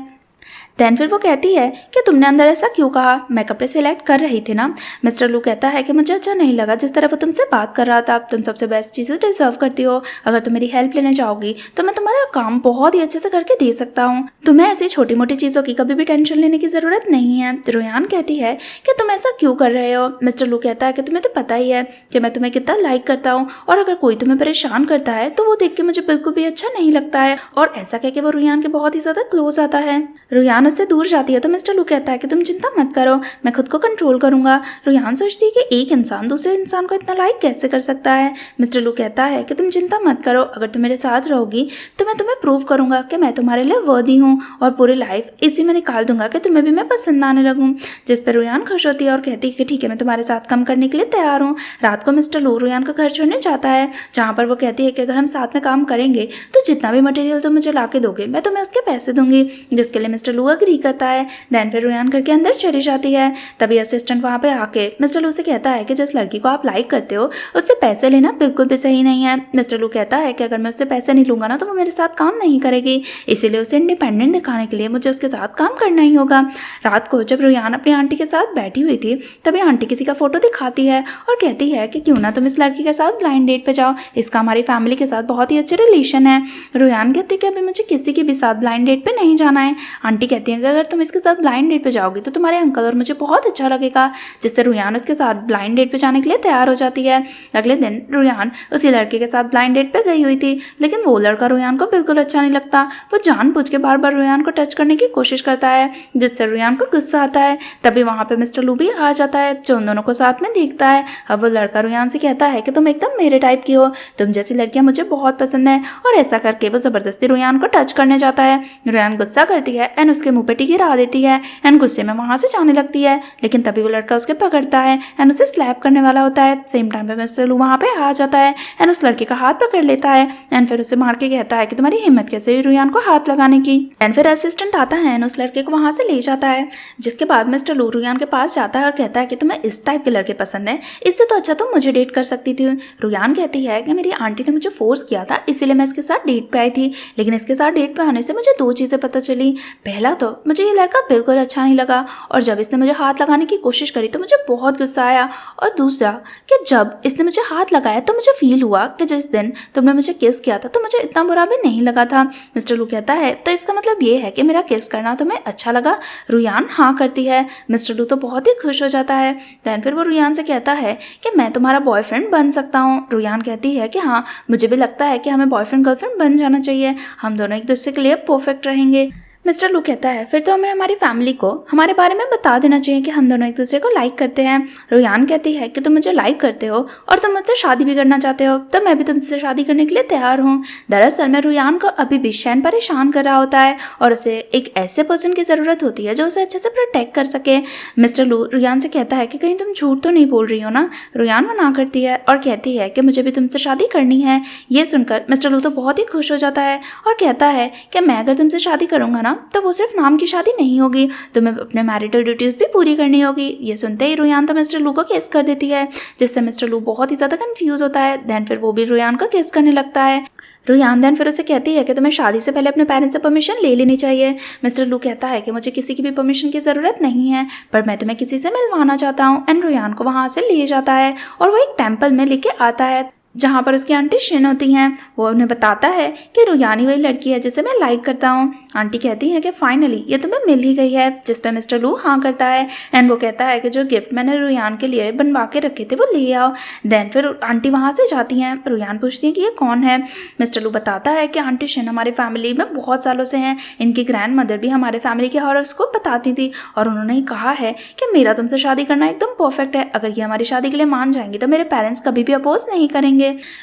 Speaker 1: देन फिर वो कहती है कि तुमने अंदर ऐसा क्यों कहा, मैं कपड़े सिलेक्ट कर रही थी ना। मिस्टर लू कहता है कि मुझे अच्छा नहीं लगा जिस तरह वो तुमसे बात कर रहा था, तुम सबसे बेस्ट चीज़ें डिजर्व करती हो, अगर तुम मेरी हेल्प लेने जाओगी तो मैं तुम्हारा काम बहुत ही अच्छे से करके दे सकता हूँ, तुम्हें ऐसी छोटी मोटी चीज़ों की कभी भी टेंशन लेने की ज़रूरत नहीं है। रुयान कहती है कि तुम ऐसा क्यों कर रहे हो। मिस्टर लू कहता है कि तुम्हें तो पता ही है कि मैं तुम्हें कितना लाइक करता हूँ, और अगर कोई तुम्हें परेशान करता है तो वो देख के मुझे बिल्कुल भी अच्छा नहीं लगता है। और ऐसा कह के वो रुयान के बहुत ही ज़्यादा क्लोज आता है। रुयान उससे दूर जाती है तो मिस्टर लू कहता है कि तुम चिंता मत करो, मैं खुद को कंट्रोल करूंगा। रुयान सोचती है कि एक इंसान दूसरे इंसान को इतना लाइक कैसे कर सकता है। मिस्टर लू कहता है कि तुम चिंता मत करो, अगर तुम मेरे साथ रहोगी तो मैं तुम्हें प्रूव करूंगा कि मैं तुम्हारे लिए वर्दी हूँ, और पूरी लाइफ इसी में निकाल दूंगा कि तुम्हें भी मैं पसंद आने लगूँ। जिस पर रुयान खुश होती है और कहती है कि ठीक है, मैं तुम्हारे साथ काम करने के लिए तैयार हूँ। रात को मिस्टर लू रुयान का घर छोड़ने जाता है, जहाँ पर वो कहती है कि अगर हम साथ में काम करेंगे तो जितना भी मटेरियल तुम मुझे ला के दोगे मैं तुम्हें उसके पैसे दूंगी। जिसके लिए मिस्टर मिस्टर लू अग्री करता है। देन फिर रुयान घर के अंदर चली जाती है। तभी असिस्टेंट वहाँ पे आके मिस्टर लू से कहता है कि जिस लड़की को आप लाइक करते हो उससे पैसे लेना बिल्कुल भी सही नहीं है। मिस्टर लू कहता है कि अगर मैं उससे पैसे नहीं लूँगा ना तो वो मेरे साथ काम नहीं करेगी, इसीलिए उसे इंडिपेंडेंट दिखाने के लिए मुझे उसके साथ काम करना ही होगा। रात को जब रुयान अपनी आंटी के साथ बैठी हुई थी तभी आंटी किसी का फोटो दिखाती है और कहती है कि क्यों ना तुम इस लड़की के साथ ब्लाइंड डेट पे जाओ, इसका हमारी फैमिली के साथ बहुत ही अच्छे रिलेशन है। रुयान कहती है कि अभी मुझे किसी के भी साथ ब्लाइंड डेट पे नहीं जाना है। आंटी कहती है कि अगर तुम इसके साथ ब्लाइंड डेट पे जाओगी तो तुम्हारे अंकल और मुझे बहुत अच्छा लगेगा, जिससे रुयान उसके साथ ब्लाइंड डेट पे जाने के लिए तैयार हो जाती है। अगले दिन रुयान उसी लड़के के साथ ब्लाइंड डेट पे गई हुई थी, लेकिन वो लड़का रुयान को बिल्कुल अच्छा नहीं लगता। वो जानबूझ के बार बार रुयान को टच करने की कोशिश करता है, जिससे रुयान को गुस्सा आता है। तभी वहाँ पे मिस्टर लू भी आ जाता है जो उन दोनों को साथ में देखता है। अब वो लड़का रुयान से कहता है कि तुम एकदम मेरे टाइप की हो, तुम जैसी लड़कियां मुझे बहुत पसंद है, और ऐसा करके वो जबरदस्ती रुयान को टच करने जाता है। रुयान गुस्सा करती है एंड उसके मुंह पे टिकी गिरा देती है एंड गुस्से में वहाँ से जाने लगती है, लेकिन तभी वो लड़का उसके पकड़ता है एंड उसे स्लैप करने वाला होता है। सेम टाइम पे मिस्टर लू वहाँ पे आ जाता है एंड उस लड़के का हाथ पकड़ लेता है एंड फिर उसे मार के कहता है कि तुम्हारी हिम्मत कैसे हुई रुयान को हाथ लगाने की। एंड फिर असिस्टेंट आता है एंड उस लड़के को वहाँ से ले जाता है, जिसके बाद मिस्टर लू रुयान के पास जाता है और कहता है कि तुम्हें इस टाइप के लड़के पसंद है, इससे तो अच्छा तुम मुझे डेट कर सकती थी। रुयान कहती है कि मेरी आंटी ने मुझे फोर्स किया था इसीलिए मैं इसके साथ डेट पे आई थी, लेकिन इसके साथ डेट पे आने से मुझे दो चीज़ें पता चली। पहला तो मुझे ये लड़का बिल्कुल अच्छा नहीं लगा, और जब इसने मुझे हाथ लगाने की कोशिश करी तो मुझे बहुत गुस्सा आया, और दूसरा कि जब इसने मुझे हाथ लगाया तो मुझे फील हुआ कि जिस दिन तुमने मुझे किस किया था तो मुझे इतना बुरा भी नहीं लगा था। मिस्टर लू कहता है तो इसका मतलब ये है कि मेरा किस करना तुम्हें अच्छा लगा। रुयान हाँ करती है। मिस्टर लू तो बहुत ही खुश हो जाता है। दैन फिर वो रुयान से कहता है कि मैं तुम्हारा बॉयफ्रेंड बन सकता हूँ। रुयान कहती है कि हाँ, मुझे भी लगता है कि हमें बॉयफ्रेंड गर्लफ्रेंड बन जाना चाहिए, हम दोनों एक दूसरे के लिए परफेक्ट रहेंगे। मिस्टर लू कहता है फिर तो हमें हमारी फैमिली को हमारे बारे में बता देना चाहिए कि हम दोनों एक दूसरे को लाइक करते हैं। रुयान कहती है कि तुम मुझे लाइक करते हो और तुम मुझसे शादी भी करना चाहते हो, तो मैं भी तुमसे शादी करने के लिए तैयार हूँ। दरअसल में रुयान को अभी भी शैन परेशान कर रहा होता है और उसे एक ऐसे पर्सन की ज़रूरत होती है जो उसे अच्छे से प्रोटेक्ट कर सके। मिस्टर लू रुयान से कहता है कि कहीं तुम झूठ तो नहीं बोल रही हो ना। रुयान मना करती है और कहती है कि मुझे भी तुमसे शादी करनी है। ये सुनकर मिस्टर लू तो बहुत ही खुश हो जाता है और कहता है कि मैं अगर तुमसे शादी करूँगा ना तो वो सिर्फ नाम की शादी नहीं होगी, तुम्हें अपने मैरिटल ड्यूटीज भी पूरी करनी होगी। ये सुनते ही रुयान तो मिस्टर लू को किस कर देती है, जिससे मिस्टर लू बहुत ही ज़्यादा कंफ्यूज होता है। देन फिर वो भी रुयान को किस करने लगता है। रुयान देन फिर उसे कहती है कि तुम्हें शादी से पहले अपने पेरेंट्स से परमिशन ले लेनी चाहिए। मिस्टर लू कहता है कि मुझे किसी की भी परमिशन की ज़रूरत नहीं है, पर मैं तुम्हें किसी से मिलवाना चाहता हूँ। एंड रुयान को वहाँ से ले जाता है और वो एक टेम्पल में लेके आता है जहाँ पर उसकी आंटी शिन होती हैं। वो उन्हें बताता है कि रुयानी वही लड़की है जिसे मैं लाइक करता हूँ। आंटी कहती है कि फाइनली ये तुम्हें मिल ही गई है, जिस पे मिस्टर लू हाँ करता है एंड वो कहता है कि जो गिफ्ट मैंने रुयान के लिए बनवा के रखे थे वो ले आओ। देन फिर आंटी वहाँ से जाती हैं। रुयान पूछती है कि ये कौन है। मिस्टर लू बताता है कि आंटी शिन हमारी फैमिली में बहुत सालों से हैं, इनकी ग्रैंड मदर भी हमारे फैमिली के हॉरोस्कोप बताती थी और उन्होंने कहा है कि मेरा तुमसे शादी करना एकदम परफेक्ट है, अगर ये हमारी शादी के लिए मान जाएंगी तो मेरे पेरेंट्स कभी भी अपोज नहीं करेंगे।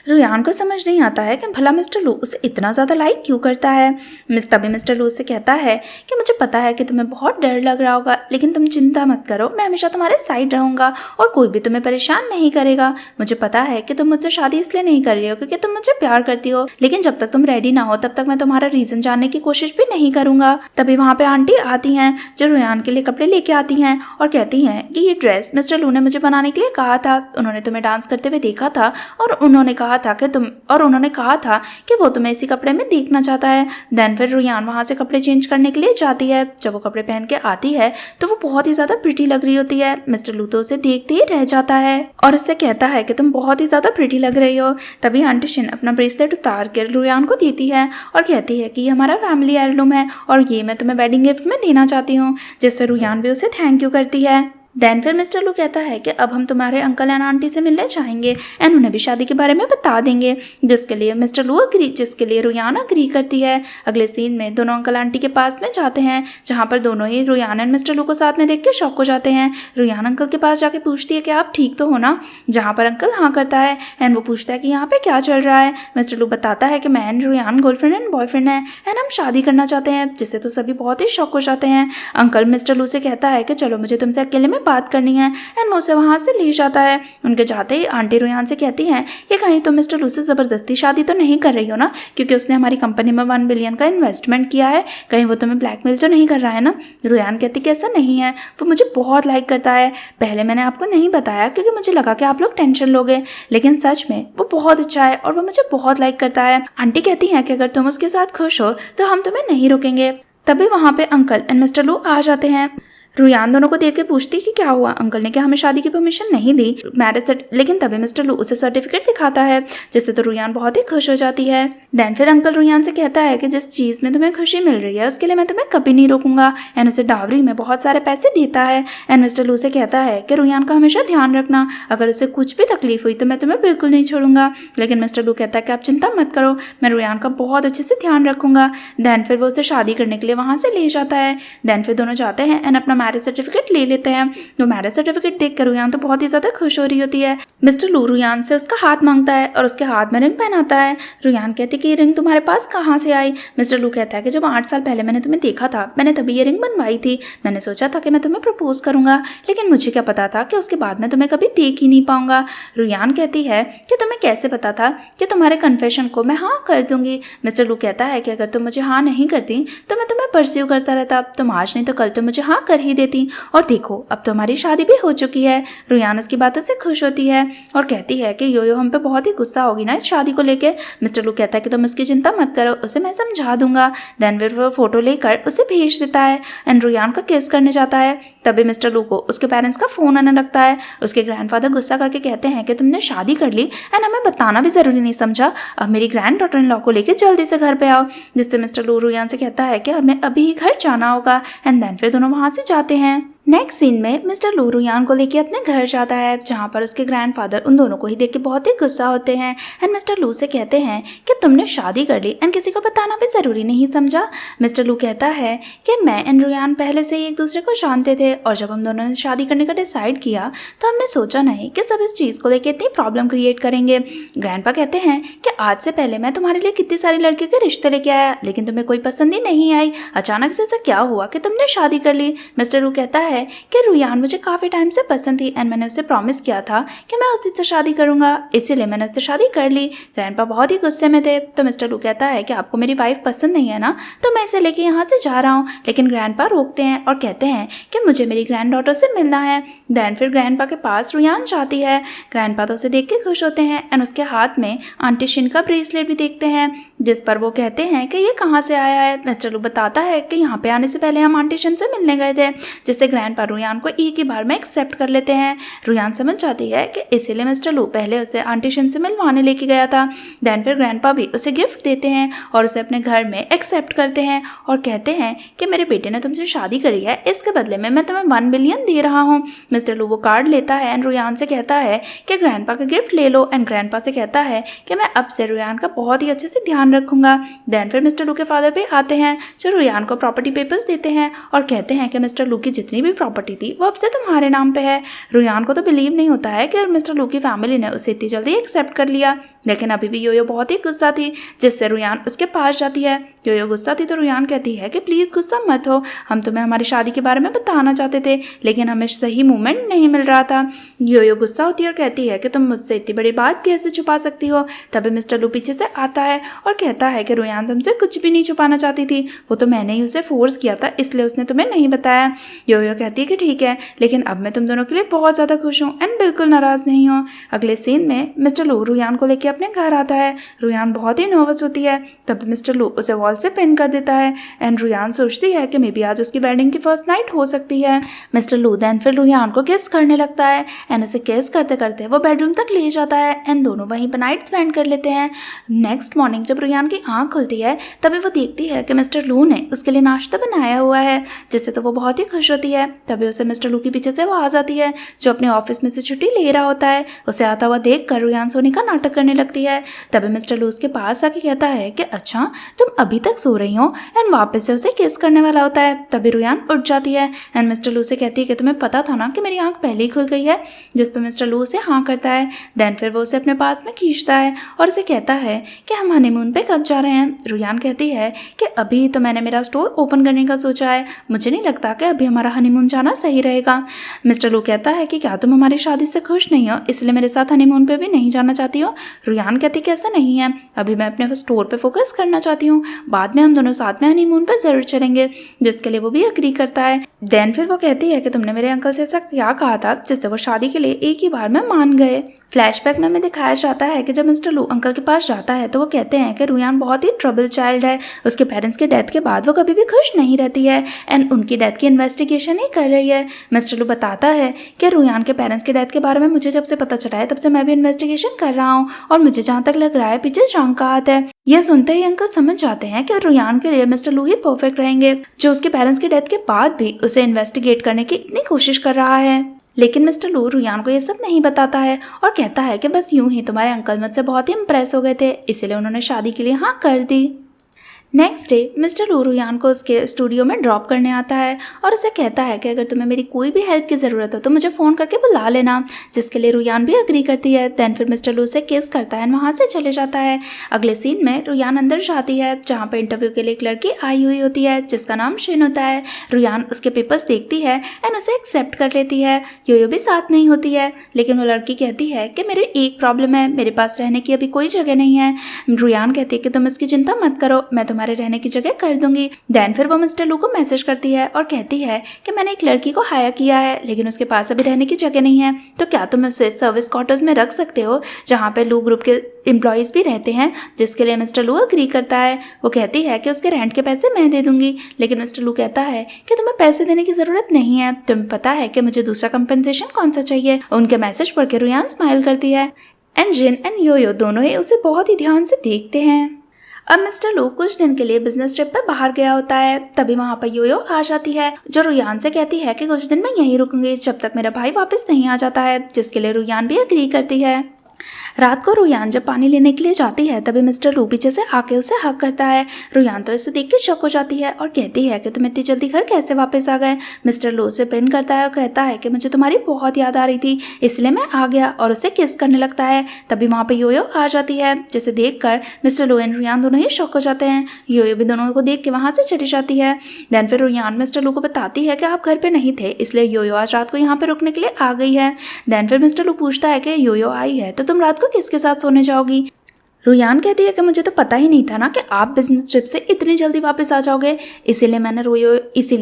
Speaker 1: रुयान को समझ नहीं आता है कि भला मिस्टर लू उसे इतना ज़्यादा लाइक क्यों करता है। तभी मिस्टर लू उससे कहता है कि मुझे पता है कि तुम्हें बहुत डर लग रहा होगा, लेकिन तुम चिंता मत करो, मैं हमेशा तुम्हारे साइड रहूँगा और कोई भी तुम्हें परेशान नहीं करेगा। मुझे पता है कि तुम मुझसे शादी इसलिए नहीं कर रही हो क्योंकि तुम मुझे प्यार करती हो, लेकिन जब तक तुम रेडी ना हो तब तक मैं तुम्हारा रीज़न जानने की कोशिश भी नहीं करूँगा। तभी वहाँ पे आंटी आती हैं जो रुयान के लिए कपड़े लेके आती हैं और कहती हैं कि ये ड्रेस मिस्टर लू ने मुझे बनाने के लिए कहा था, उन्होंने तुम्हें डांस करते हुए देखा था और उन्होंने कहा था कि वो तुम्हें इसी कपड़े में देखना चाहता है। देन फिर रुयान वहाँ से कपड़े चेंज करने के लिए जाती है। जब वो कपड़े पहन के आती है तो वो बहुत ही ज़्यादा प्रिटी लग रही होती है। मिस्टर लू तो उसे देखते ही रह जाता है और उससे कहता है कि तुम बहुत ही ज़्यादा प्रिटी लग रही हो। तभी आंटी शिन अपना ब्रेसलेट उतार कर रुयान को देती है और कहती है कि ये हमारा फैमिली हेirloom है और ये मैं तुम्हें वेडिंग गिफ्ट में देना चाहती हूँ, जिससे रुयान भी उसे थैंक यू करती है। देन फिर मिस्टर लू कहता है कि अब हम तुम्हारे अंकल एंड आंटी से मिलने जाएंगे एंड उन्हें भी शादी के बारे में बता देंगे, जिसके लिए रुयान अग्री करती है। अगले सीन में दोनों अंकल आंटी के पास में जाते हैं, जहाँ पर दोनों ही रुयान एंड मिस्टर लू को साथ में देख के शॉक हो जाते हैं। रुयान अंकल के पास जाके पूछती है कि आप ठीक तो हो ना, जहाँ पर अंकल हाँ करता है एंड वो पूछता है कि यहाँ पे क्या चल रहा है। मिस्टर लू बताता है कि मैं एंड रुयान गर्लफ्रेंड एंड बॉयफ्रेंड है एंड हम शादी करना चाहते हैं, जिससे तो सभी बहुत ही शॉक हो जाते हैं। अंकल मिस्टर लू से कहता है कि चलो मुझे तुमसे अकेले में में बात करनी है एंड वो उसे वहाँ से ले जाता है। उनके जाते ही आंटी रुयान से कहती हैं कि कहीं तुम मिस्टर लू से ज़बरदस्ती शादी तो नहीं कर रही हो ना, क्योंकि उसने हमारी कंपनी में 1 बिलियन का इन्वेस्टमेंट किया है, कहीं वो तुम्हें ब्लैकमेल तो नहीं कर रहा है ना। रुयान कहती कि ऐसा नहीं है, वो मुझे बहुत लाइक करता है। पहले मैंने आपको नहीं बताया क्योंकि मुझे लगा कि आप लोग टेंशन लोगे, लेकिन सच में वो बहुत अच्छा है और वो मुझे बहुत लाइक करता है। आंटी कहती हैं कि अगर तुम उसके साथ खुश हो तो हम तुम्हें नहीं रोकेंगे। तभी वहाँ पे अंकल एंड मिस्टर लू आ जाते हैं। रुयान दोनों को देख के पूछती कि क्या हुआ, अंकल ने क्या हमें शादी की परमिशन नहीं दी, मैरिज लेकिन तभी मिस्टर लू उसे सर्टिफिकेट दिखाता है, जिससे तो रुयान बहुत ही खुश हो जाती है। देन फिर अंकल रुयान से कहता है कि जिस चीज़ में तुम्हें खुशी मिल रही है उसके लिए मैं तुम्हें कभी नहीं रोकूंगा एंड उसे डावरी में बहुत सारे पैसे देता है। एंड मिस्टर लू से कहता है कि रुयान का हमेशा ध्यान रखना, अगर उसे कुछ भी तकलीफ हुई तो मैं तुम्हें बिल्कुल नहीं छोड़ूंगा। लेकिन मिस्टर लू कहता है कि आप चिंता मत करो, मैं रुयान का बहुत अच्छे से ध्यान रखूंगा। देन फिर वो उसे शादी करने के लिए वहाँ से ले जाता है। देन फिर दोनों जाते हैं एंड अपना मैरिज सर्टिफिकेट ले लेते हैं। तो मैरिज सर्टिफिकेट देखकर रुयान तो बहुत ही ज़्यादा खुश हो रही होती है। मिस्टर लू रुयान से उसका हाथ मांगता है और उसके हाथ में रिंग पहनाता है। रुयान कहती कि ये रिंग तुम्हारे पास कहाँ से आई। मिस्टर लू कहता है कि जब 8 साल पहले मैंने तुम्हें देखा था मैंने तभी ये रिंग बनवाई थी, मैंने सोचा था कि मैं तुम्हें प्रपोज करूंगा, लेकिन मुझे क्या पता था कि उसके बाद मैं तुम्हें कभी देख ही नहीं पाऊंगा। रुयान कहती है कि तुम्हें कैसे पता था कि तुम्हारे कन्फेशन को मैं हाँ कर दूंगी। मिस्टर लू कहता है कि अगर तुम मुझे हाँ नहीं करती तो मैं तुम्हें परस्यू करता रहता, तुम आज नहीं तो कल तो मुझे हाँ कर ही देती, और देखो अब तो हमारी शादी भी हो चुकी है। रुयान उसकी बातों से खुश होती है और कहती है कि यो हम पे बहुत ही गुस्सा होगी ना इस शादी को लेके। मिस्टर लू कहता है कि तुम उसकी चिंता मत करो, उसे मैं समझा दूंगा। देन फिर वो फोटो लेकर उसे भेज देता है एंड रुयान का किस करने जाता है। तभी मिस्टर लू को उसके पेरेंट्स का फोन आने लगता है। उसके ग्रैंडफादर गुस्सा करके कहते हैं कि तुमने शादी कर ली एंड हमें बताना भी जरूरी नहीं समझा, अब मेरी ग्रैंड डॉटर इन लॉ को लेके जल्दी से घर पे आओ। जिससे मिस्टर लू रुयान से कहता है कि हमें अभी ही घर जाना होगा एंड देन फिर दोनों वहाँ से जाते हैं। नेक्स्ट सीन में मिस्टर लू रुयान को लेके अपने घर जाता है, जहाँ पर उसके ग्रैंडफादर उन दोनों को ही देख के बहुत ही गुस्सा होते हैं एंड मिस्टर लू से कहते हैं कि तुमने शादी कर ली एंड किसी को बताना भी ज़रूरी नहीं समझा। मिस्टर लू कहता है कि मैं एंड रुयान पहले से ही एक दूसरे को जानते थे और जब हम दोनों ने शादी करने का डिसाइड किया तो हमने सोचा नहीं कि सब इस चीज़ को लेकर इतनी प्रॉब्लम क्रिएट करेंगे। ग्रैंडपा कहते हैं कि आज से पहले मैं तुम्हारे लिए कितनी सारी लड़के के रिश्ते लेके आया, लेकिन तुम्हें कोई पसंद ही नहीं आई, अचानक से ऐसा क्या हुआ कि तुमने शादी कर ली। मिस्टर लू कहता है कि रुयान मुझे काफ़ी टाइम से पसंद थी एंड मैंने उसे प्रॉमिस किया था कि मैं उसी से शादी करूंगा, इसीलिए मैंने उससे शादी कर ली। ग्रैंडपा बहुत ही गुस्से में थे। तो मिस्टर लू कहता है कि आपको मेरी वाइफ पसंद नहीं है ना, तो मैं इसे लेके यहाँ से जा रहा हूँ। लेकिन ग्रैंडपा रोकते हैं और कहते हैं कि मुझे मेरी ग्रैंड डॉटर से मिलना है। देन फिर ग्रैंडपा के पास रुयान जाती है। ग्रैंडपा तो उसे देख के खुश होते हैं एंड उसके हाथ में आंटी शिन का ब्रेसलेट भी देखते हैं, जिस पर वो कहते हैं कि ये कहाँ से आया है। मिस्टर लू बताता है कि यहाँ पे आने से पहले हम आंटी शिन से मिलने गए थे, जिससे ग्रैंडपा रुयान को एक ही बार में एक्सेप्ट कर लेते हैं। रुयान समझ जाती है कि इसीलिए मिस्टर लू पहले उसे आंटी शिन से मिलवाने लेके गया था। देन फिर ग्रैंडपा भी उसे गिफ्ट देते हैं और उसे अपने घर में एक्सेप्ट करते हैं और कहते हैं कि मेरे बेटे ने तुमसे शादी करी है, इसके बदले में मैं तुम्हें 1 बिलियन दे रहा हूँ। मिस्टर लू वो कार्ड लेता है एंड रुयान से कहता है कि ग्रैंडपा का गिफ्ट ले लो एंड ग्रैंडपा से कहता है कि मैं अब से रुयान का बहुत ही अच्छे से ध्यान रखूंगा। देन फिर मिस्टर लू के फादर भी आते हैं जो रुयान को प्रॉपर्टी पेपर्स देते हैं और कहते हैं कि मिस्टर लू की जितनी भी प्रॉपर्टी थी वो अब से तुम्हारे नाम पे है। रुयान को तो बिलीव नहीं होता है कि मिस्टर लू की फैमिली ने उसे इतनी जल्दी एक्सेप्ट कर लिया, लेकिन अभी भी योयो बहुत ही गुस्सा थी, जिससे रुयान उसके पास जाती है। योयो गुस्सा थी तो रुयान कहती है कि प्लीज़ गुस्सा मत हो, हम तुम्हें हमारी शादी के बारे में बताना चाहते थे लेकिन हमें सही मोमेंट नहीं मिल रहा था। योयो गुस्सा होती है और कहती है कि तुम मुझसे इतनी बड़ी बात कैसे छुपा सकती हो। तभी मिस्टर लू पीछे से आता है और कहता है कि रुयान तुमसे कुछ भी नहीं छुपाना चाहती थी, वो तो मैंने ही उसे फोर्स किया था, इसलिए उसने तुम्हें नहीं बताया। योयो कहती है कि ठीक है, लेकिन अब मैं तुम दोनों के लिए बहुत ज़्यादा खुश हूँ एंड बिल्कुल नाराज़ नहीं हूँ। अगले सीन में मिस्टर लू रुयान को लेकर अपने घर आता है। रुयान बहुत ही नर्वस होती है। तब मिस्टर लू उसे वॉल से पिन कर देता है एंड रुयान सोचती है कि मे बी आज उसकी वेडिंग की फर्स्ट नाइट हो सकती है। मिस्टर लू देन फिर रुयान को किस करने लगता है एंड उसे किस करते करते वो बेडरूम तक ले जाता है एंड दोनों वहीं पर नाइट स्पेंड कर लेते हैं। नेक्स्ट मॉर्निंग जब रुयान की आँख खुलती है तभी वो देखती है कि मिस्टर लू ने उसके लिए नाश्ता बनाया हुआ है, जिससे तो वो बहुत ही खुश होती है। तभी उसे मिस्टर लू के पीछे से आवाज़ आती है जो अपने ऑफिस में से छुट्टी ले रहा होता है। उसे आता हुआ देख कर रुयान सोने का नाटक करने लगती है। तभी मिस्टर लू उसके पास आके कहता है कि अच्छा तुम अभी तक सो रही हो, एंड वापस से उसे किस करने वाला होता है। तभी रुयान उठ जाती है एंड मिस्टर लू से कहती है कि तुम्हें पता था ना कि मेरी आंख पहले ही खुल गई है, जिस पर मिस्टर लू उसे हाँ करता है। देन फिर वो उसे अपने पास में खींचता है और उसे कहता है कि हम हनीमून पे कब जा रहे हैं। रुयान कहती है कि अभी तो मैंने मेरा स्टोर ओपन करने का सोचा है, मुझे नहीं लगता कि अभी हमारा हनीमून जाना सही रहेगा। मिस्टर लू कहता है कि क्या तुम हमारी शादी से खुश नहीं हो, इसलिए मेरे साथ हनीमून पे भी नहीं जाना चाहती हो। रुयान कहती कि ऐसा नहीं है, अभी मैं अपने स्टोर पे फोकस करना चाहती हूँ, बाद में हम दोनों साथ में हनीमून पे जरूर चलेंगे, जिसके लिए वो भी एग्री करता है। देन फिर वो कहती है कि तुमने मेरे अंकल से ऐसा क्या कहा था जिससे वो शादी के लिए एक ही बार में मान गए। फ्लैशबैक में हमें दिखाया जाता है कि जब मिस्टर लू अंकल के पास जाता है तो वो कहते हैं कि रुयान बहुत ही ट्रबल चाइल्ड है, उसके पेरेंट्स के डेथ के बाद वो कभी भी खुश नहीं रहती है एंड उनकी डेथ की इन्वेस्टिगेशन ही कर रही है। मिस्टर लू बताता है कि रुयान के पेरेंट्स के डेथ के बारे में मुझे जब से पता चला है तब से मैं भी इन्वेस्टिगेशन कर रहा हूँ और मुझे जहाँ तक लग रहा है पीछे जांग का हाथ है। यह सुनते ही अंकल समझ जाते हैं कि रुयान के लिए मिस्टर लू ही परफेक्ट रहेंगे, जो उसके पेरेंट्स के डेथ के बाद भी उसे इन्वेस्टिगेट करने की इतनी कोशिश कर रहा है। लेकिन मिस्टर लू रुयान को ये सब नहीं बताता है और कहता है कि बस यूं ही तुम्हारे अंकल मुझसे बहुत ही इम्प्रेस हो गए थे, इसलिए उन्होंने शादी के लिए हाँ कर दी। नेक्स्ट डे मिस्टर लू रुयान को उसके स्टूडियो में ड्रॉप करने आता है और उसे कहता है कि अगर तुम्हें मेरी कोई भी हेल्प की ज़रूरत हो तो मुझे फ़ोन करके बुला लेना, जिसके लिए रुयान भी एग्री करती है। देन फिर मिस्टर लू से किस करता है और वहाँ से चले जाता है। अगले सीन में रुयान अंदर जाती है जहाँ पर इंटरव्यू के लिए एक लड़की आई हुई होती है जिसका नाम शिन होता है। रुयान उसके पेपर्स देखती है एंड उसे एक्सेप्ट कर लेती है। योयो भी साथ में ही होती है, लेकिन वो लड़की कहती है कि मेरी एक प्रॉब्लम है, मेरे पास रहने की अभी कोई जगह नहीं है। रुयान कहती है कि तुम इसकी चिंता मत करो, मैं तुम्हारे रहने की जगह कर दूंगी। देन फिर वो मिस्टर लू को मैसेज करती है और कहती है कि मैंने एक लड़की को हायर किया है लेकिन उसके पास अभी रहने की जगह नहीं है, तो क्या तुम उसे सर्विस क्वार्टर्स में रख सकते हो जहाँ पे लू ग्रुप के एम्प्लॉयज़ भी रहते हैं, जिसके लिए मिस्टर लू एग्री करता है। वो कहती है कि उसके रेंट के पैसे मैं दे दूंगी, लेकिन मिस्टर लू कहता है कि तुम्हें पैसे देने की ज़रूरत नहीं है, तुम्हें पता है कि मुझे दूसरा कंपनसेशन कौन सा चाहिए। उनके मैसेज पढ़ के रुयान स्माइल करती है एंड जिन एंड योयो दोनों ही उसे बहुत ही ध्यान से देखते हैं। अब मिस्टर लू कुछ दिन के लिए बिजनेस ट्रिप पर बाहर गया होता है, तभी वहाँ पर योयो आ जाती है जो रुयान से कहती है कि कुछ दिन मैं यहीं रुकूंगी जब तक मेरा भाई वापस नहीं आ जाता है, जिसके लिए रुयान भी एग्री करती है। रात को रुयान जब पानी लेने के लिए जाती है तभी मिस्टर लू पीछे से आके उसे हक करता है। रुयान तो इसे देख के शॉक हो जाती है और कहती है कि तुम इतनी जल्दी घर कैसे वापस आ गए। मिस्टर लू उसे पिन करता है और कहता है कि मुझे तुम्हारी बहुत याद आ रही थी इसलिए मैं आ गया, और उसे किस करने लगता है। तभी वहाँ पे योयो आ जाती है जिसे देखकर मिस्टर लू एंड रुयान दोनों ही शॉक हो जाते हैं। योयो भी दोनों को देख के वहाँ से चली जाती है। देन फिर रुयान मिस्टर लू को बताती है कि आप घर पे नहीं थे, इसलिए योयो आज रात को यहाँ पे रुकने के लिए आ गई है। देन फिर मिस्टर लू पूछता है कि योयो आई है तो तुम रात को किसके साथ सोने जाओगी। रुयान कहती है कि मुझे तो पता ही नहीं था ना कि आप बिजनेस ट्रिप से इतनी जल्दी वापस आ जाओगे, इसीलिए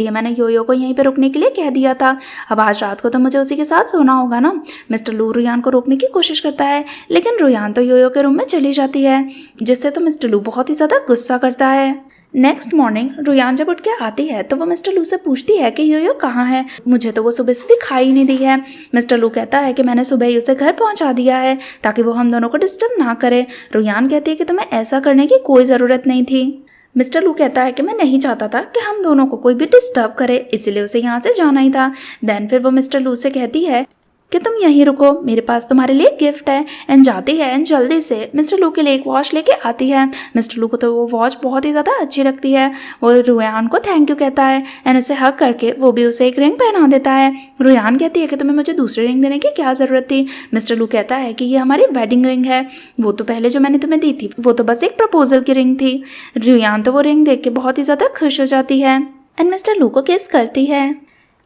Speaker 1: मैंने योयो को यहीं पे रुकने के लिए कह दिया था। अब आज रात को तो मुझे उसी के साथ सोना होगा ना। मिस्टर लू रुयान को रोकने की कोशिश करता है, लेकिन रुयान तो योयो के रूम में चली जाती है, जिससे तो मिस्टर लू बहुत ही ज़्यादा गुस्सा करता है। नेक्स्ट मॉर्निंग रुयान जब उठ के आती है तो वो मिस्टर लू से पूछती है कि योयो कहाँ है, मुझे तो वो सुबह से दिखाई नहीं दी है। मिस्टर लू कहता है कि मैंने सुबह ही उसे घर पहुंचा दिया है ताकि वो हम दोनों को डिस्टर्ब ना करे। रुयान कहती है कि तुम्हें ऐसा करने की कोई ज़रूरत नहीं थी। मिस्टर लू कहता है कि मैं नहीं चाहता था कि हम दोनों को कोई भी डिस्टर्ब करे, इसीलिए उसे यहाँ से जाना ही था। देन फिर वो मिस्टर लू से कहती है कि तुम यहीं रुको, मेरे पास तुम्हारे लिए गिफ्ट है, एंड जाती है एंड जल्दी से मिस्टर लू के लिए एक वॉच लेके आती है। मिस्टर लू को तो वो वॉच बहुत ही ज़्यादा अच्छी लगती है। वो रुयान को थैंक यू कहता है एंड उसे हग करके वो भी उसे एक रिंग पहना देता है। रुयान कहती है कि तुम्हें मुझे दूसरी रिंग देने की क्या ज़रूरत थी। मिस्टर लू कहता है कि ये हमारी वेडिंग रिंग है, वो तो पहले जो मैंने तुम्हें दी थी वो तो बस एक प्रपोजल की रिंग थी। रुयान तो वो रिंग देख के बहुत ही ज़्यादा खुश हो जाती है एंड मिस्टर लू को किस करती है।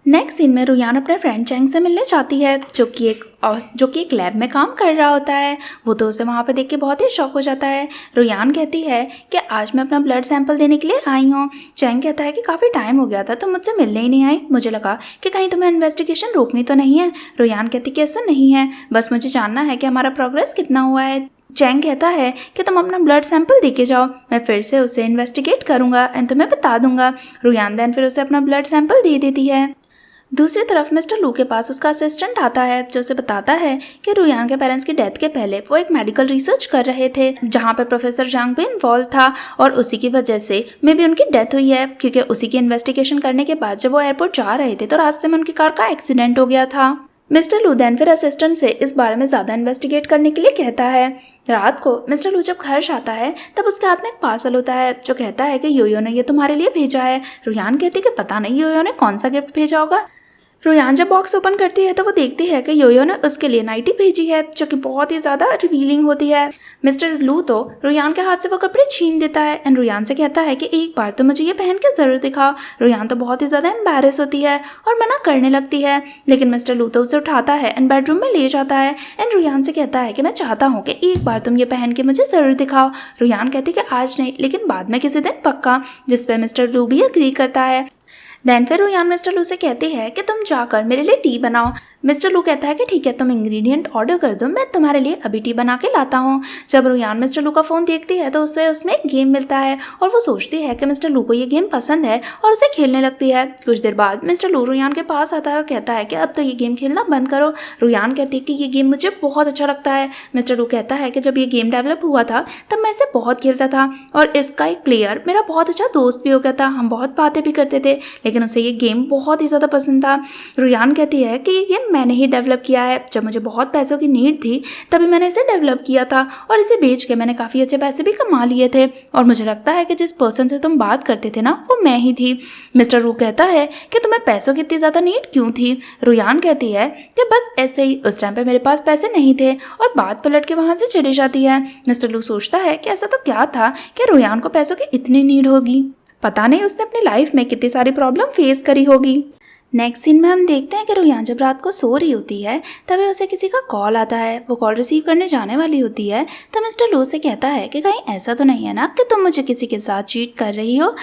Speaker 1: नेक्स्ट सीन में रुयान अपने फ्रेंड चैंग से मिलने जाती है जो कि एक लैब में काम कर रहा होता है। वो तो उसे वहाँ पे देख के बहुत ही शॉक हो जाता है। रुयान कहती है कि आज मैं अपना ब्लड सैंपल देने के लिए आई हूँ। चैंग कहता है कि काफ़ी टाइम हो गया था तो मुझसे मिलने ही नहीं आई, मुझे लगा कि कहीं तुम्हें इन्वेस्टिगेशन रोकनी तो नहीं है। रुयान कहती कि ऐसा नहीं है, बस मुझे जानना है कि हमारा प्रोग्रेस कितना हुआ है। चैंग कहता है कि तुम अपना ब्लड सैंपल देके जाओ, मैं फिर से उसे इन्वेस्टिगेट करूँगा एंड तुम्हें बता दूंगा। रुयान देन फिर उसे अपना ब्लड सैंपल दे देती है। दूसरी तरफ मिस्टर लू के पास उसका असिस्टेंट आता है जो उसे बताता है कि रुयान के पेरेंट्स की डेथ के पहले वो एक मेडिकल रिसर्च कर रहे थे जहाँ पर प्रोफेसर जांग भी इन्वॉल्व था, और उसी की वजह से मे भी उनकी डेथ हुई है, क्योंकि उसी की इन्वेस्टिगेशन करने के बाद जब वो एयरपोर्ट जा रहे थे तो रास्ते में उनकी कार का एक्सीडेंट हो गया था। मिस्टर लू देन फिर असिस्टेंट से इस बारे में ज़्यादा इन्वेस्टिगेट करने के लिए कहता है। रात को मिस्टर लू जब घर आता है तब उसके हाथ में एक पार्सल होता है जो कहता है कि योयो ने ये तुम्हारे लिए भेजा है। रुयान कहती है कि पता नहीं योयो ने कौन सा गिफ्ट भेजा होगा। रुयान जब बॉक्स ओपन करती है तो वो देखती है कि योयो ने उसके लिए नाइटी भेजी है जो कि बहुत ही ज़्यादा रिवीलिंग होती है। मिस्टर लू तो रुयान के हाथ से वो कपड़े छीन देता है एंड रुयान से कहता है कि एक बार तो मुझे ये पहन के ज़रूर दिखाओ। रुयान तो बहुत ही ज़्यादा एम्बैरेस होती है और मना करने लगती है, लेकिन मिस्टर लू तो उसे उठाता है एंड बेडरूम में ले जाता है एंड रुयान से कहता है कि मैं चाहता हूँ कि एक बार तुम ये पहन के मुझे ज़रूर दिखाओ। रुयान कहती है कि आज नहीं लेकिन बाद में किसी दिन पक्का, जिस पर मिस्टर लू भी एग्री करता है। देन फिर रुयान मिस्टर लू से कहती है कि तुम जाकर मेरे लिए टी बनाओ। मिस्टर लू कहता है कि ठीक है, तुम इंग्रेडिएंट ऑर्डर कर दो, मैं तुम्हारे लिए अभी टी बना के लाता हूँ। जब रुयान मिस्टर लू का फ़ोन देखती है तो उसमें एक गेम मिलता है और वो सोचती है कि मिस्टर लू को ये गेम पसंद है और उसे खेलने लगती है। कुछ देर बाद मिस्टर लू रुयान के पास आता है और कहता है कि अब तो ये गेम खेलना बंद करो। रुयान कहती है कि ये गेम मुझे बहुत अच्छा लगता है। मिस्टर लू कहता है कि जब ये गेम डेवलप हुआ था तब मैं इसे बहुत खेलता था और इसका एक प्लेयर मेरा बहुत अच्छा दोस्त भी हो गया था, हम बहुत बातें भी करते थे, लेकिन उसे ये गेम बहुत ही ज़्यादा पसंद था। रुयान कहती है कि ये गेम मैंने ही डेवलप किया है, जब मुझे बहुत पैसों की नीड थी तभी मैंने इसे डेवलप किया था और इसे बेच के मैंने काफ़ी अच्छे पैसे भी कमा लिए थे और मुझे लगता है कि जिस पर्सन से तुम बात करते थे ना वो मैं ही थी। मिस्टर रू कहता है कि तुम्हें पैसों की इतनी ज़्यादा नीड क्यों थी। रुयान कहती है कि बस ऐसे ही, उस टाइम पे मेरे पास पैसे नहीं थे और बात पलट के वहाँ से चली जाती है। मिस्टर लू सोचता है कि ऐसा तो क्या था कि रुयान को पैसों की इतनी नीड होगी, पता नहीं उसने अपनी लाइफ में कितनी सारी प्रॉब्लम फेस करी होगी। नेक्स्ट सीन में हम देखते हैं कि रुयान जब रात को सो रही होती है तभी उसे किसी का कॉल आता है। वो कॉल रिसीव करने जाने वाली होती है तो मिस्टर लू से कहता है कि कहीं ऐसा तो नहीं है ना कि तुम मुझे किसी के साथ चीट कर रही हो।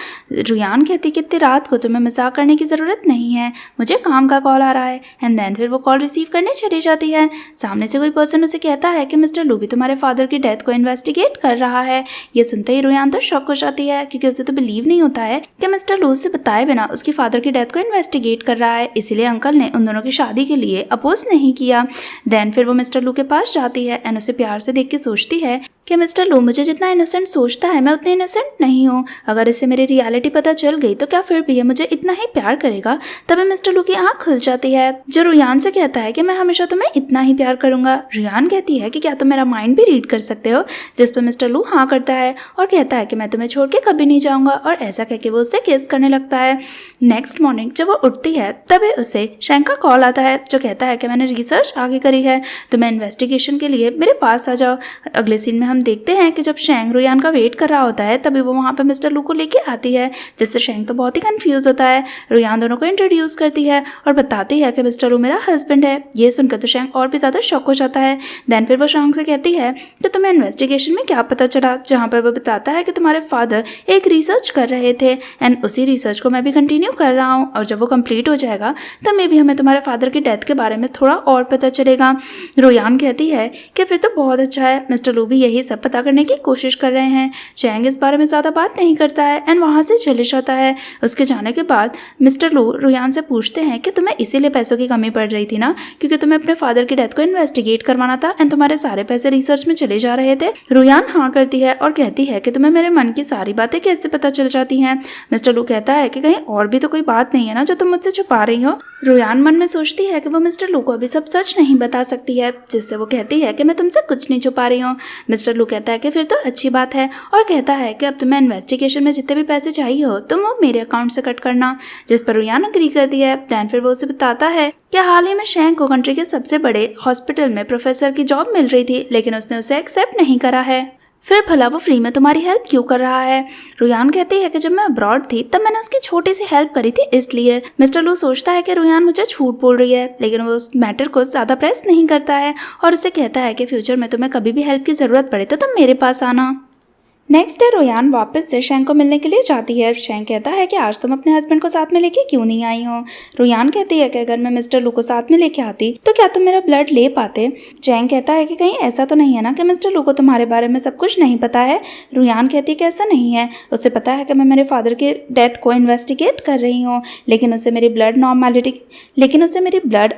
Speaker 1: रुयान कहती कि इतनी रात को तुम्हें मजाक करने की ज़रूरत नहीं है, मुझे काम का कॉल आ रहा है। एंड देन फिर वो कॉल रिसीव करने चली जाती है। सामने से कोई पर्सन उसे कहता है कि मिस्टर लू भी तुम्हारे फादर की डेथ को इन्वेस्टिगेट कर रहा है। ये सुनते ही रुयान तो शॉक हो जाती है क्योंकि उसे तो बिलीव नहीं होता है कि मिस्टर लू से बताए बिना उसकी फादर की डेथ को इन्वेस्टिगेट कर रहा है, इसीलिए अंकल ने उन दोनों की शादी के लिए अपोज नहीं किया। देन फिर वो मिस्टर लू के पास जाती है एंड उसे प्यार से देख के सोचती है कि मिस्टर लू मुझे जितना इनोसेंट सोचता है मैं उतनी इनोसेंट नहीं हूँ। अगर इसे मेरी रियलिटी पता चल गई तो क्या फिर भी ये मुझे इतना ही प्यार करेगा। तभी मिस्टर लू की आंख खुल जाती है जो रुयान से कहता है कि मैं हमेशा तुम्हें इतना ही प्यार करूंगा। रुयान कहती है कि क्या तुम मेरा माइंड भी रीड कर सकते हो, जिस पर मिस्टर लू हाँ करता है और कहता है कि मैं तुम्हें छोड़ के कभी नहीं जाऊंगा और ऐसा कह के वो उससे किस करने लगता है। नेक्स्ट मॉर्निंग जब वो उठती है तभी उसे शैंग का कॉल आता है जो कहता है कि मैंने रिसर्च आगे करी है, तुम्हें इन्वेस्टिगेशन के लिए मेरे पास आ जाओ। अगले सीन में हम देखते हैं कि जब शैंग रुयान का वेट कर रहा होता है तभी वो वहाँ पे मिस्टर लू को लेके आती है, जिससे शैंग तो बहुत ही कंफ्यूज होता है। रुयान दोनों को इंट्रोड्यूस करती है और बताती है कि मिस्टर लू मेरा हस्बैंड है। ये सुनकर तो शैंग और भी ज़्यादा शॉक हो जाता है। देन फिर वो शैंग से कहती है कि तुम्हें इन्वेस्टिगेशन में क्या पता चला, जहाँ पर वो बताता है कि तुम्हारे फादर एक रिसर्च कर रहे थे एंड उसी रिसर्च को मैं भी कंटिन्यू कर रहा हूँ और जब वो कंप्लीट हो जाएगा तब मे भी हमें तुम्हारे फादर की डेथ के बारे में थोड़ा और पता चलेगा। रुयान कहती है कि फिर तो बहुत अच्छा है, मिस्टर लू भी यही सब पता करने की कोशिश कर रहे हैं। चैंग इस बारे में ज़्यादा बात नहीं करता है एंड वहाँ से चले जाता है। उसके जाने के बाद मिस्टर लू रुयान से पूछते हैं कि तुम्हें इसीलिए पैसों की कमी पड़ रही थी ना, क्योंकि तुम्हें अपने फादर की डेथ को इन्वेस्टिगेट करवाना था एंड तुम्हारे सारे पैसे रिसर्च में चले जा रहे थे। रुयान हाँ करती है और कहती है कि तुम्हें मेरे मन की सारी बातें कैसे पता चल जाती हैं। मिस्टर लू कहता है कि कहीं और भी तो कोई बात नहीं है ना जो तुम मुझसे छुपा रही हो। रुयान मन में सोचती है कि वो मिस्टर लू को अभी सब सच नहीं बता सकती है, जिससे वो कहती है कि मैं तुमसे कुछ नहीं छुपा रही हूँ। मिस्टर लू कहता है कि फिर तो अच्छी बात है और कहता है कि अब तुम्हें इन्वेस्टिगेशन में जितने भी पैसे चाहिए हो तुम वो मेरे अकाउंट से कट करना, जिस पर रुयान अग्री करती है। दैन फिर वो उसे बताता है कि हाल ही में शैंग को कंट्री के सबसे बड़े हॉस्पिटल में प्रोफेसर की जॉब मिल रही थी, लेकिन उसने उसे एक्सेप्ट नहीं करा है। फिर भला वो फ्री में तुम्हारी हेल्प क्यों कर रहा है। रुयान कहती है कि जब मैं अब्रॉड थी तब मैंने उसकी छोटी सी हेल्प करी थी इसलिए। मिस्टर लू सोचता है कि रुयान मुझे झूठ बोल रही है, लेकिन वो उस मैटर को ज़्यादा प्रेस नहीं करता है और उसे कहता है कि फ्यूचर में तुम्हें कभी भी हेल्प की ज़रूरत पड़े तो तुम मेरे पास आना। नेक्स्ट डे रुयान वापस से शैंग को मिलने के लिए जाती है। शैंग कहता है कि आज तुम अपने हस्बैंड को साथ में लेके क्यों नहीं आई हो। रुयान कहती है कि अगर मैं मिस्टर लू को साथ में लेके आती तो क्या तुम मेरा ब्लड ले पाते। शैंग कहता है कि कहीं ऐसा तो नहीं है ना कि मिस्टर लू को तुम्हारे बारे में सब कुछ नहीं पता है। रुयान कहती है कि ऐसा नहीं है, उसे पता है कि मैं मेरे फादर की डेथ को इन्वेस्टिगेट कर रही हूँ, लेकिन उसे मेरी ब्लड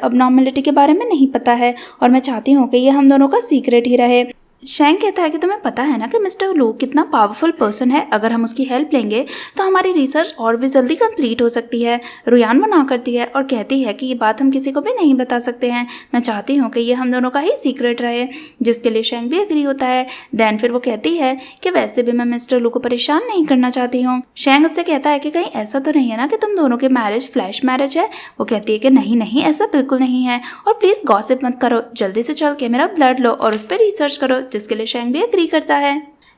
Speaker 1: अबनॉर्मेलिटी के बारे में नहीं पता है और मैं चाहती हूँ कि ये हम दोनों का सीक्रेट ही रहे। शैंग कहता है कि तुम्हें पता है ना कि मिस्टर लू कितना पावरफुल पर्सन है, अगर हम उसकी हेल्प लेंगे तो हमारी रिसर्च और भी जल्दी कंप्लीट हो सकती है। रुयान मना करती है और कहती है कि ये बात हम किसी को भी नहीं बता सकते हैं, मैं चाहती हूँ कि ये हम दोनों का ही सीक्रेट रहे, जिसके लिए शैंग भी एग्री होता है। देन फिर वो कहती है कि वैसे भी मैं मिस्टर लू को परेशान नहीं करना चाहती हूँ। शैंग उससे कहता है कि कहीं ऐसा तो नहीं है ना कि तुम दोनों की मैरिज फ्लैश मैरिज है। वो कहती है कि नहीं नहीं, ऐसा बिल्कुल नहीं है, और प्लीज गॉसिप मत करो, जल्दी से चल के मेरा ब्लड लो और उस पर रिसर्च करो, जिसके लिए शैंग भी एग्री करता है।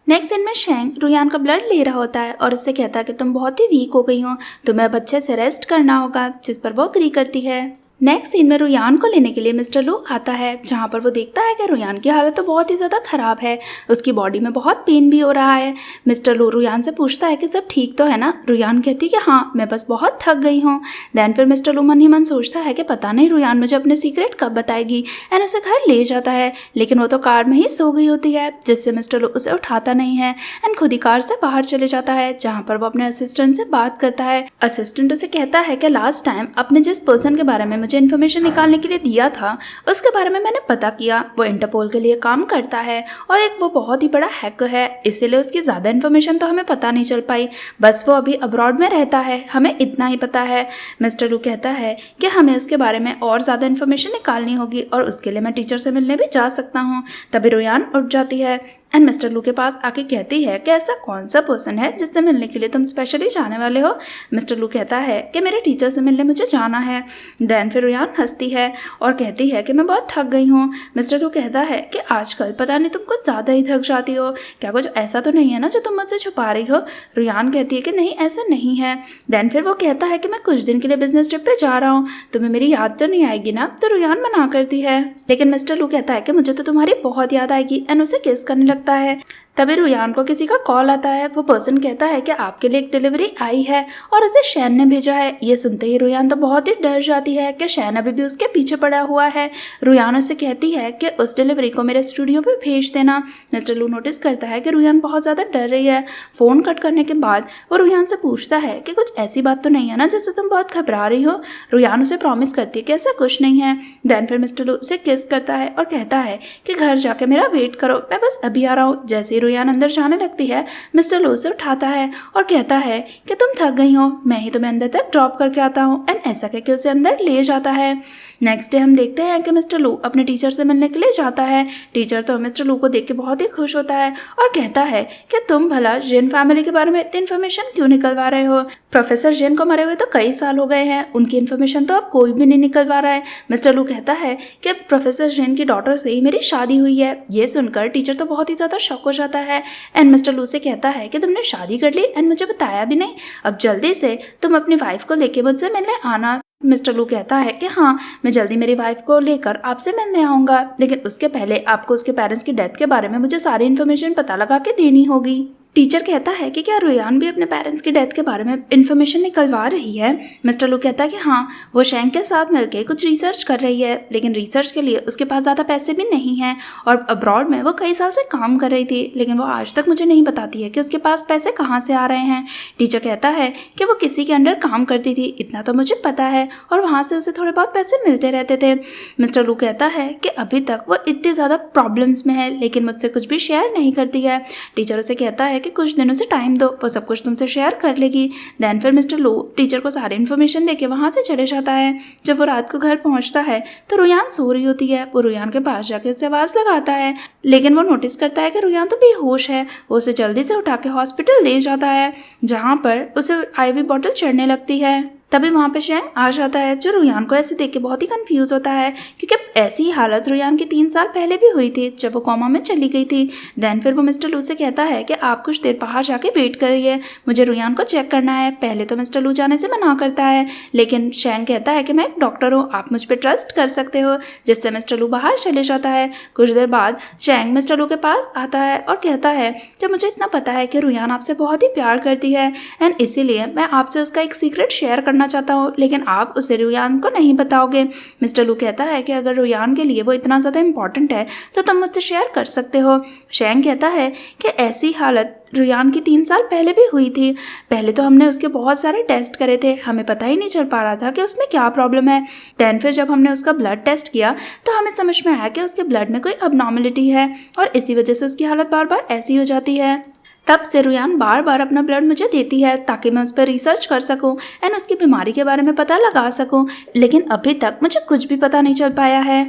Speaker 1: नेक्स्ट सीन में शैंग रुयान का ब्लड ले रहा होता है और उससे कहता है कि तुम बहुत ही वीक हो गई हो, तुम्हें अब अच्छे से रेस्ट करना होगा, जिस पर वो एग्री करती है। नेक्स्ट सीन में रुयान को लेने के लिए मिस्टर लू आता है, जहाँ पर वो देखता है कि रुयान की हालत तो बहुत ही ज़्यादा ख़राब है, उसकी बॉडी में बहुत पेन भी हो रहा है। मिस्टर लू रुयान से पूछता है कि सब ठीक तो है ना। रुयान कहती है कि हाँ, मैं बस बहुत थक गई हूँ। देन फिर मिस्टर लू मन ही मन सोचता है कि पता नहीं रुयान मुझे अपने सीक्रेट कब बताएगी, एंड उसे घर ले जाता है, लेकिन वो तो कार में ही सो गई होती है, जिससे मिस्टर लू उसे उठाता नहीं है एंड खुद ही कार से बाहर चले जाता है, जहाँ पर वो अपने असिस्टेंट से बात करता है। असिस्टेंट उसे कहता है कि लास्ट टाइम आपने जिस पर्सन के बारे में मुझे इन्फॉर्मेशन निकालने के लिए दिया था, उसके बारे में मैंने पता किया, वो इंटरपोल के लिए काम करता है और एक वो बहुत ही बड़ा हैकर है, इसीलिए उसकी ज़्यादा इन्फॉर्मेशन तो हमें पता नहीं चल पाई, बस वो अभी अब्रॉड में रहता है, हमें इतना ही पता है। मिस्टर लू कहता है कि हमें उसके बारे में और ज़्यादा इन्फॉर्मेशन निकालनी होगी और उसके लिए मैं टीचर से मिलने भी जा सकता हूँ। तभी रुयान उठ जाती है एंड मिस्टर लू के पास आके कहती है कि ऐसा कौन सा पर्सन है जिससे मिलने के लिए तुम स्पेशली जाने वाले हो। मिस्टर लू कहता है कि मेरे टीचर से मिलने मुझे जाना है। देन फिर रुयान हंसती है और कहती है कि मैं बहुत थक गई हूँ। मिस्टर लू कहता है कि आजकल पता नहीं तुम कुछ ज़्यादा ही थक जाती हो, क्या कुछ ऐसा तो नहीं है ना जो तुम मुझसे छुपा रही हो। रुयान कहती है कि नहीं, ऐसा नहीं है। देन फिर वो कहता है कि मैं कुछ दिन के लिए बिजनेस ट्रिप पे जा रहा हूँ, तुम्हें मेरी याद तो नहीं आएगी ना। तो रुयान मना करती है, लेकिन मिस्टर लू कहता है कि मुझे तो तुम्हारी बहुत याद आएगी, एंड उसे किस करने लगता है। तभी रुयान को किसी का कॉल आता है, वो पर्सन कहता है कि आपके लिए एक डिलीवरी आई है और उसे शैन ने भेजा है। ये सुनते ही रुयान तो बहुत ही डर जाती है कि शैन अभी भी उसके पीछे पड़ा हुआ है। रुयान उसे कहती है कि उस डिलीवरी को मेरे स्टूडियो पे भेज देना। मिस्टर लू नोटिस करता है कि रुयान बहुत ज़्यादा डर रही है। फ़ोन कट करने के बाद वो रुयान से पूछता है कि कुछ ऐसी बात तो नहीं है ना जिससे तुम बहुत घबरा रही हो। रुयान उसे प्रॉमिस करती है कि ऐसा कुछ नहीं है। देन फिर मिस्टर लू उसे किस करता है और कहता है कि घर जाके मेरा वेट करो, मैं बस अभी आ रहा हूँ। जैसे रुयान अंदर जाने लगती है, मिस्टर लू उसे उठाता है और कहता है कि तुम थक गई हो, मैं ही तुम्हें अंदर तक ड्रॉप करके आता हूँ, एंड ऐसा कहकर उसे अंदर ले जाता है। नेक्स्ट डे हम देखते हैं कि मिस्टर लू अपने टीचर से मिलने के लिए जाता है। टीचर तो मिस्टर लू को देख के बहुत ही खुश होता है और कहता है कि तुम भला जिन फैमिली के बारे में इतनी इन्फॉर्मेशन क्यों निकलवा रहे हो। प्रोफेसर जिन को मरे हुए तो कई साल हो गए हैं, उनकी इन्फॉर्मेशन तो अब कोई भी नहीं निकलवा रहा है। मिस्टर लू कहता है कि प्रोफेसर जिन की डॉटर से ही मेरी शादी हुई है। ये सुनकर टीचर तो बहुत ही ज़्यादा शॉक हो जाता है एंड मिस्टर लू से कहता है कि तुमने शादी कर ली एंड मुझे बताया भी नहीं, अब जल्दी से तुम अपनी वाइफ को लेके मुझसे मिलने आना। मिस्टर लू कहता है कि हाँ, मैं जल्दी मेरी वाइफ को लेकर आपसे मिलने आऊँगा, लेकिन उसके पहले आपको उसके पेरेंट्स की डेथ के बारे में मुझे सारी इन्फॉर्मेशन पता लगा के देनी होगी। टीचर कहता है कि क्या रुयान भी अपने पेरेंट्स की डेथ के बारे में इन्फॉर्मेशन निकलवा रही है। मिस्टर लू कहता है कि हाँ, वो शैंग के साथ मिलकर कुछ रिसर्च कर रही है, लेकिन रिसर्च के लिए उसके पास ज़्यादा पैसे भी नहीं हैं और अब्रॉड में वो कई साल से काम कर रही थी, लेकिन वो आज तक मुझे नहीं बताती है कि उसके पास पैसे कहाँ से आ रहे हैं। टीचर कहता है कि वो किसी के अंडर काम करती थी, इतना तो मुझे पता है, और वहाँ से उसे थोड़े बहुत पैसे मिलते रहते थे। मिस्टर लू कहता है कि अभी तक वो इतनी ज़्यादा प्रॉब्लम्स में है, लेकिन मुझसे कुछ भी शेयर नहीं करती है। टीचर उसे कहता है कि कुछ दिनों से टाइम दो, वो सब कुछ तुमसे शेयर कर लेगी। देन फिर मिस्टर लू टीचर को सारी इन्फॉर्मेशन देके वहाँ से चले जाता है। जब वो रात को घर पहुँचता है तो रुयान सो रही होती है। वो रुयान के पास जाके उससे आवाज़ लगाता है, लेकिन वो नोटिस करता है कि रुयान तो बेहोश है। वो उसे जल्दी से उठा के हॉस्पिटल ले जाता है, जहाँ पर उसे IV बॉटल चढ़ने लगती है। तभी वहाँ पे शैंग आ जाता है, जो रुयान को ऐसे देख के बहुत ही कंफ्यूज होता है, क्योंकि ऐसी हालत रुयान की 3 साल पहले भी हुई थी जब वो कोमा में चली गई थी। देन फिर वो मिस्टर लू से कहता है कि आप कुछ देर बाहर जाके वेट करिए, मुझे रुयान को चेक करना है। पहले तो मिस्टर लू जाने से मना करता है, लेकिन शैंग कहता है कि मैं एक डॉक्टर हूँ, आप मुझ पर ट्रस्ट कर सकते हो, जिससे मिस्टर लू बाहर चले जाता है। कुछ देर बाद शैंग मिस्टर लू के पास आता है और कहता है कि मुझे इतना पता है कि रुयान आपसे बहुत ही प्यार करती है, एंड इसीलिए मैं आपसे उसका एक सीक्रेट शेयर करना करना चाहता हूँ, लेकिन आप उसे रुयान को नहीं बताओगे। मिस्टर लू कहता है कि अगर रुयान के लिए वो इतना ज़्यादा इम्पॉर्टेंट है तो तुम मुझसे शेयर कर सकते हो। शैंग कहता है कि ऐसी हालत रुयान की 3 साल पहले भी हुई थी। पहले तो हमने उसके बहुत सारे टेस्ट करे थे, हमें पता ही नहीं चल पा रहा था कि उसमें क्या प्रॉब्लम है। दैन फिर जब हमने उसका ब्लड टेस्ट किया तो हमें समझ में आया कि उसके ब्लड में कोई अबनॉर्मलिटी है और इसी वजह से उसकी हालत बार बार ऐसी हो जाती है। तब से रुयान बार बार अपना ब्लड मुझे देती है ताकि मैं उस पर रिसर्च कर सकूं एंड उसकी बीमारी के बारे में पता लगा सकूं, लेकिन अभी तक मुझे कुछ भी पता नहीं चल पाया है।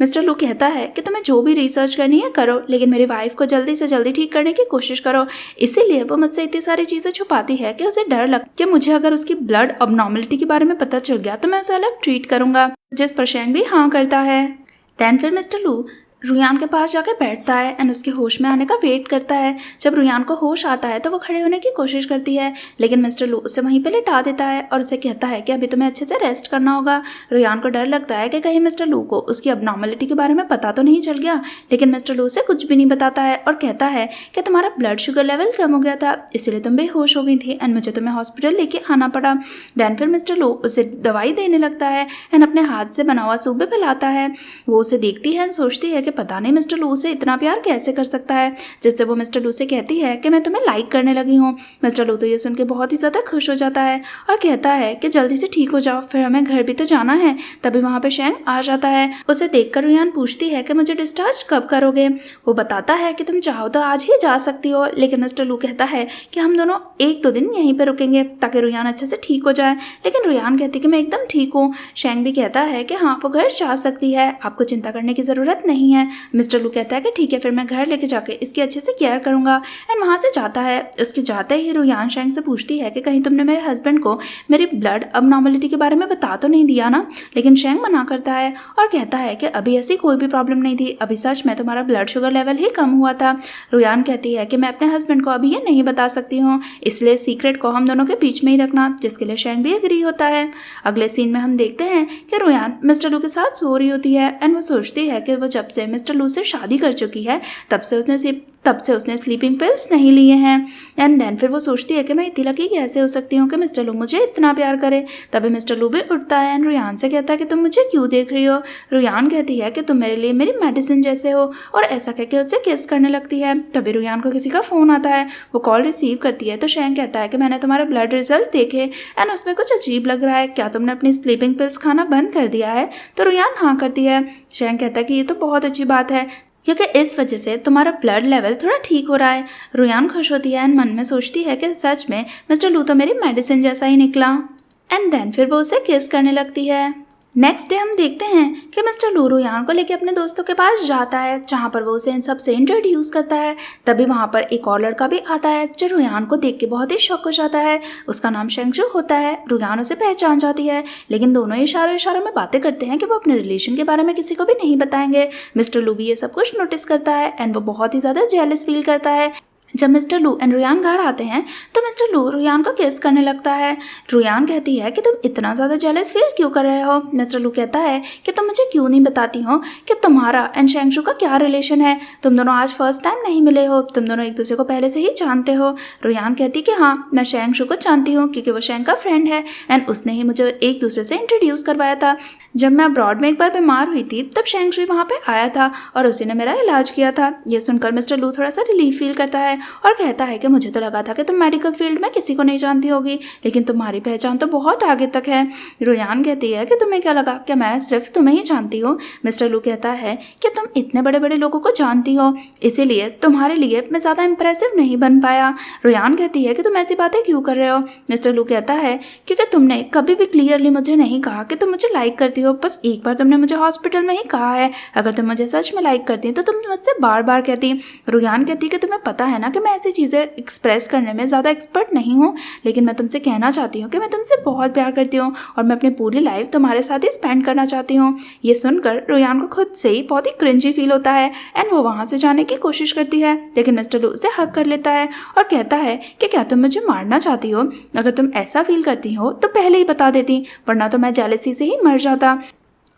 Speaker 1: मिस्टर लू कहता है कि तुम्हें जो भी रिसर्च करनी है करो, लेकिन मेरी वाइफ को जल्दी से जल्दी ठीक करने की कोशिश करो। इसीलिए वो मुझसे इतनी सारी चीज़ें छुपाती है कि उसे डर लग कि मुझे अगर उसकी ब्लड अबनॉर्मलिटी के बारे में पता चल गया तो मैं उसे अलग ट्रीट करूंगा, जिस पर शैंग भी हाँ करता है। दैन फिर मिस्टर लू रुयान के पास जाकर बैठता है एंड उसके होश में आने का वेट करता है। जब रुयान को होश आता है तो वो खड़े होने की कोशिश करती है, लेकिन मिस्टर लू उसे वहीं पे लिटा देता है और उसे कहता है कि अभी तुम्हें अच्छे से रेस्ट करना होगा। रुयान को डर लगता है कि कहीं मिस्टर लू को उसकी अबनॉर्मलिटी के बारे में पता तो नहीं चल गया, लेकिन मिस्टर लू उसे कुछ भी नहीं बताता है और कहता है कि तुम्हारा ब्लड शुगर लेवल कम हो गया था, इसीलिए तुम बेहोश हो गई थी एंड मुझे तुम्हें हॉस्पिटल लेके आना पड़ा। दैन फिर मिस्टर लू उसे दवाई देने लगता है एंड अपने हाथ से बना हुआ सूप भी पिलाता है। वो उसे देखती है एंड सोचती है कि पता नहीं मिस्टर लू से इतना प्यार कैसे कर सकता है, जिससे वो मिस्टर लू से कहती है कि मैं तुम्हें लाइक करने लगी हूँ। मिस्टर लू तो ये सुन के बहुत ही ज़्यादा खुश हो जाता है और कहता है कि जल्दी से ठीक हो जाओ, फिर हमें घर भी तो जाना है। तभी वहाँ पे शैंग आ जाता है। उसे देखकर रुयान पूछती है कि मुझे डिस्चार्ज कब करोगे। वो बताता है कि तुम चाहो तो आज ही जा सकती हो, लेकिन मिस्टर लू कहता है कि हम दोनों 1-2 दिन यहीं पर रुकेंगे ताकि रुयान अच्छे से ठीक हो जाए, लेकिन रुयान कहती है कि मैं एकदम ठीक हूँ। शैंग भी कहता है कि हाँ वो घर जा सकती है, आपको चिंता करने की ज़रूरत नहीं है। मिस्टर लू कहता है कि ठीक है, फिर मैं घर लेके जाके इसकी अच्छे से केयर करूंगा एंड वहाँ से जाता है। उसके जाते ही रुयान शैंग से पूछती है कि कहीं तुमने मेरे हस्बैंड को मेरी ब्लड अबनॉर्मलिटी के बारे में बता तो नहीं दिया ना, लेकिन शैंग मना करता है और कहता है कि अभी ऐसी कोई भी प्रॉब्लम नहीं थी, अभी सच में तुम्हारा ब्लड शुगर लेवल ही कम हुआ था। रुयान कहती है कि मैं अपने हस्बैंड को अभी ये नहीं बता सकती हूँ, इसलिए सीक्रेट को हम दोनों के बीच में ही रखना, जिसके लिए शैंग भी एग्री होता है। अगले सीन में हम देखते हैं कि रुयान मिस्टर लू के साथ सो रही होती है एंड वो सोचती है कि वो जब से मिस्टर लू से शादी कर चुकी है तब से उसने स्लीपिंग पिल्स नहीं लिए हैं। एंड देन फिर वो सोचती है कि मैं इतनी लकी कैसे हो सकती हूँ कि मिस्टर लू मुझे इतना प्यार करे। तभी मिस्टर लू भी उठता है एंड रुयान से कहता है कि तुम मुझे क्यों देख रही हो। रुयान कहती है कि तुम मेरे लिए मेरी मेडिसिन जैसे हो और ऐसा कहकर उससे किस करने लगती है। तभी रुयान को किसी का फ़ोन आता है, वो कॉल रिसीव करती है तो शैंग कहता है कि मैंने तुम्हारे ब्लड रिजल्ट देखे एंड उसमें कुछ अजीब लग रहा है, क्या तुमने अपनी स्लीपिंग पिल्स खाना बंद कर दिया है। तो रुयान हाँ करती है। शैंग कहता है कि ये तो बहुत अच्छी बात है क्योंकि इस वजह से तुम्हारा ब्लड लेवल थोड़ा ठीक हो रहा है। रुयान खुश होती है एंड मन में सोचती है कि सच में मिस्टर लू तो मेरी मेडिसिन जैसा ही निकला। एंड देन फिर वो उसे किस करने लगती है। नेक्स्ट डे हम देखते हैं कि मिस्टर लू रुयान को लेकर अपने दोस्तों के पास जाता है, जहाँ पर वो उसे इन सब से इंट्रोड्यूस करता है। तभी वहाँ पर एक और लड़का भी आता है जो रुयान को देख के बहुत ही शॉक हो जाता है। उसका नाम शेंगजू होता है। रुयान उसे पहचान जाती है, लेकिन दोनों इशारों में बातें करते हैं कि वो अपने रिलेशन के बारे में किसी को भी नहीं बताएंगे। मिस्टर लू भी ये सब कुछ नोटिस करता है एंड वो बहुत ही ज़्यादा जेलस फील करता है। जब मिस्टर लू एंड रुयान घर आते हैं तो मिस्टर लू रुयान को किस करने लगता है। रुयान कहती है कि तुम इतना ज़्यादा जेलस फील क्यों कर रहे हो। मिस्टर लू कहता है कि तुम मुझे क्यों नहीं बताती हो कि तुम्हारा एंड शेंगशू का क्या रिलेशन है। तुम दोनों आज फर्स्ट टाइम नहीं मिले हो, तुम दोनों एक दूसरे को पहले से ही जानते हो। रुयान कहती कि हाँ मैं शेंगशू को जानती हूँ क्योंकि वो शेंग का फ्रेंड है एंड उसने ही मुझे एक दूसरे से इंट्रोड्यूस करवाया था। जब मैं अब्रॉड में एक बार बीमार हुई थी तब शेंगशू वहाँ पर आया था और उसी ने मेरा इलाज किया था। ये सुनकर मिस्टर लू थोड़ा सा रिलीफ फील करता है और कहता है कि मुझे तो लगा था कि तुम मेडिकल फील्ड में किसी को नहीं जानती होगी, लेकिन तुम्हारी पहचान तो बहुत आगे तक है। रुयान कहती है कि तुम्हें क्या लगा कि मैं सिर्फ तुम्हें ही जानती हूँ। मिस्टर लू कहता है कि तुम इतने बड़े बड़े लोगों को जानती हो, इसीलिए तुम्हारे लिए मैं ज़्यादा इंप्रेसिव नहीं बन पाया। रुयान कहती है कि तुम ऐसी बातें क्यों कर रहे हो। मिस्टर लू कहता है क्योंकि तुमने कभी भी क्लियरली मुझे नहीं कहा कि तुम मुझे लाइक करती हो, बस एक बार तुमने मुझे हॉस्पिटल में ही कहा है। अगर तुम मुझे सच में लाइक करती तो तुम मुझसे बार बार कहती। रुयान कहती कि तुम्हें पता है ना कि मैं ऐसी चीज़ें एक्सप्रेस करने में ज़्यादा एक्सपर्ट नहीं हूँ, लेकिन मैं तुमसे कहना चाहती हूँ कि मैं तुमसे बहुत प्यार करती हूँ और मैं अपनी पूरी लाइफ तुम्हारे साथ ही स्पेंड करना चाहती हूँ। ये सुनकर रुयान को खुद से ही बहुत ही क्रिंजी फील होता है एंड वो वहाँ से जाने की कोशिश करती है, लेकिन मिस्टर लू उसे हक कर लेता है और कहता है कि क्या तुम मुझे मारना चाहती हो। अगर तुम ऐसा फील करती हो तो पहले ही बता देती, वरना तो मैं जेलसी से ही मर जाता।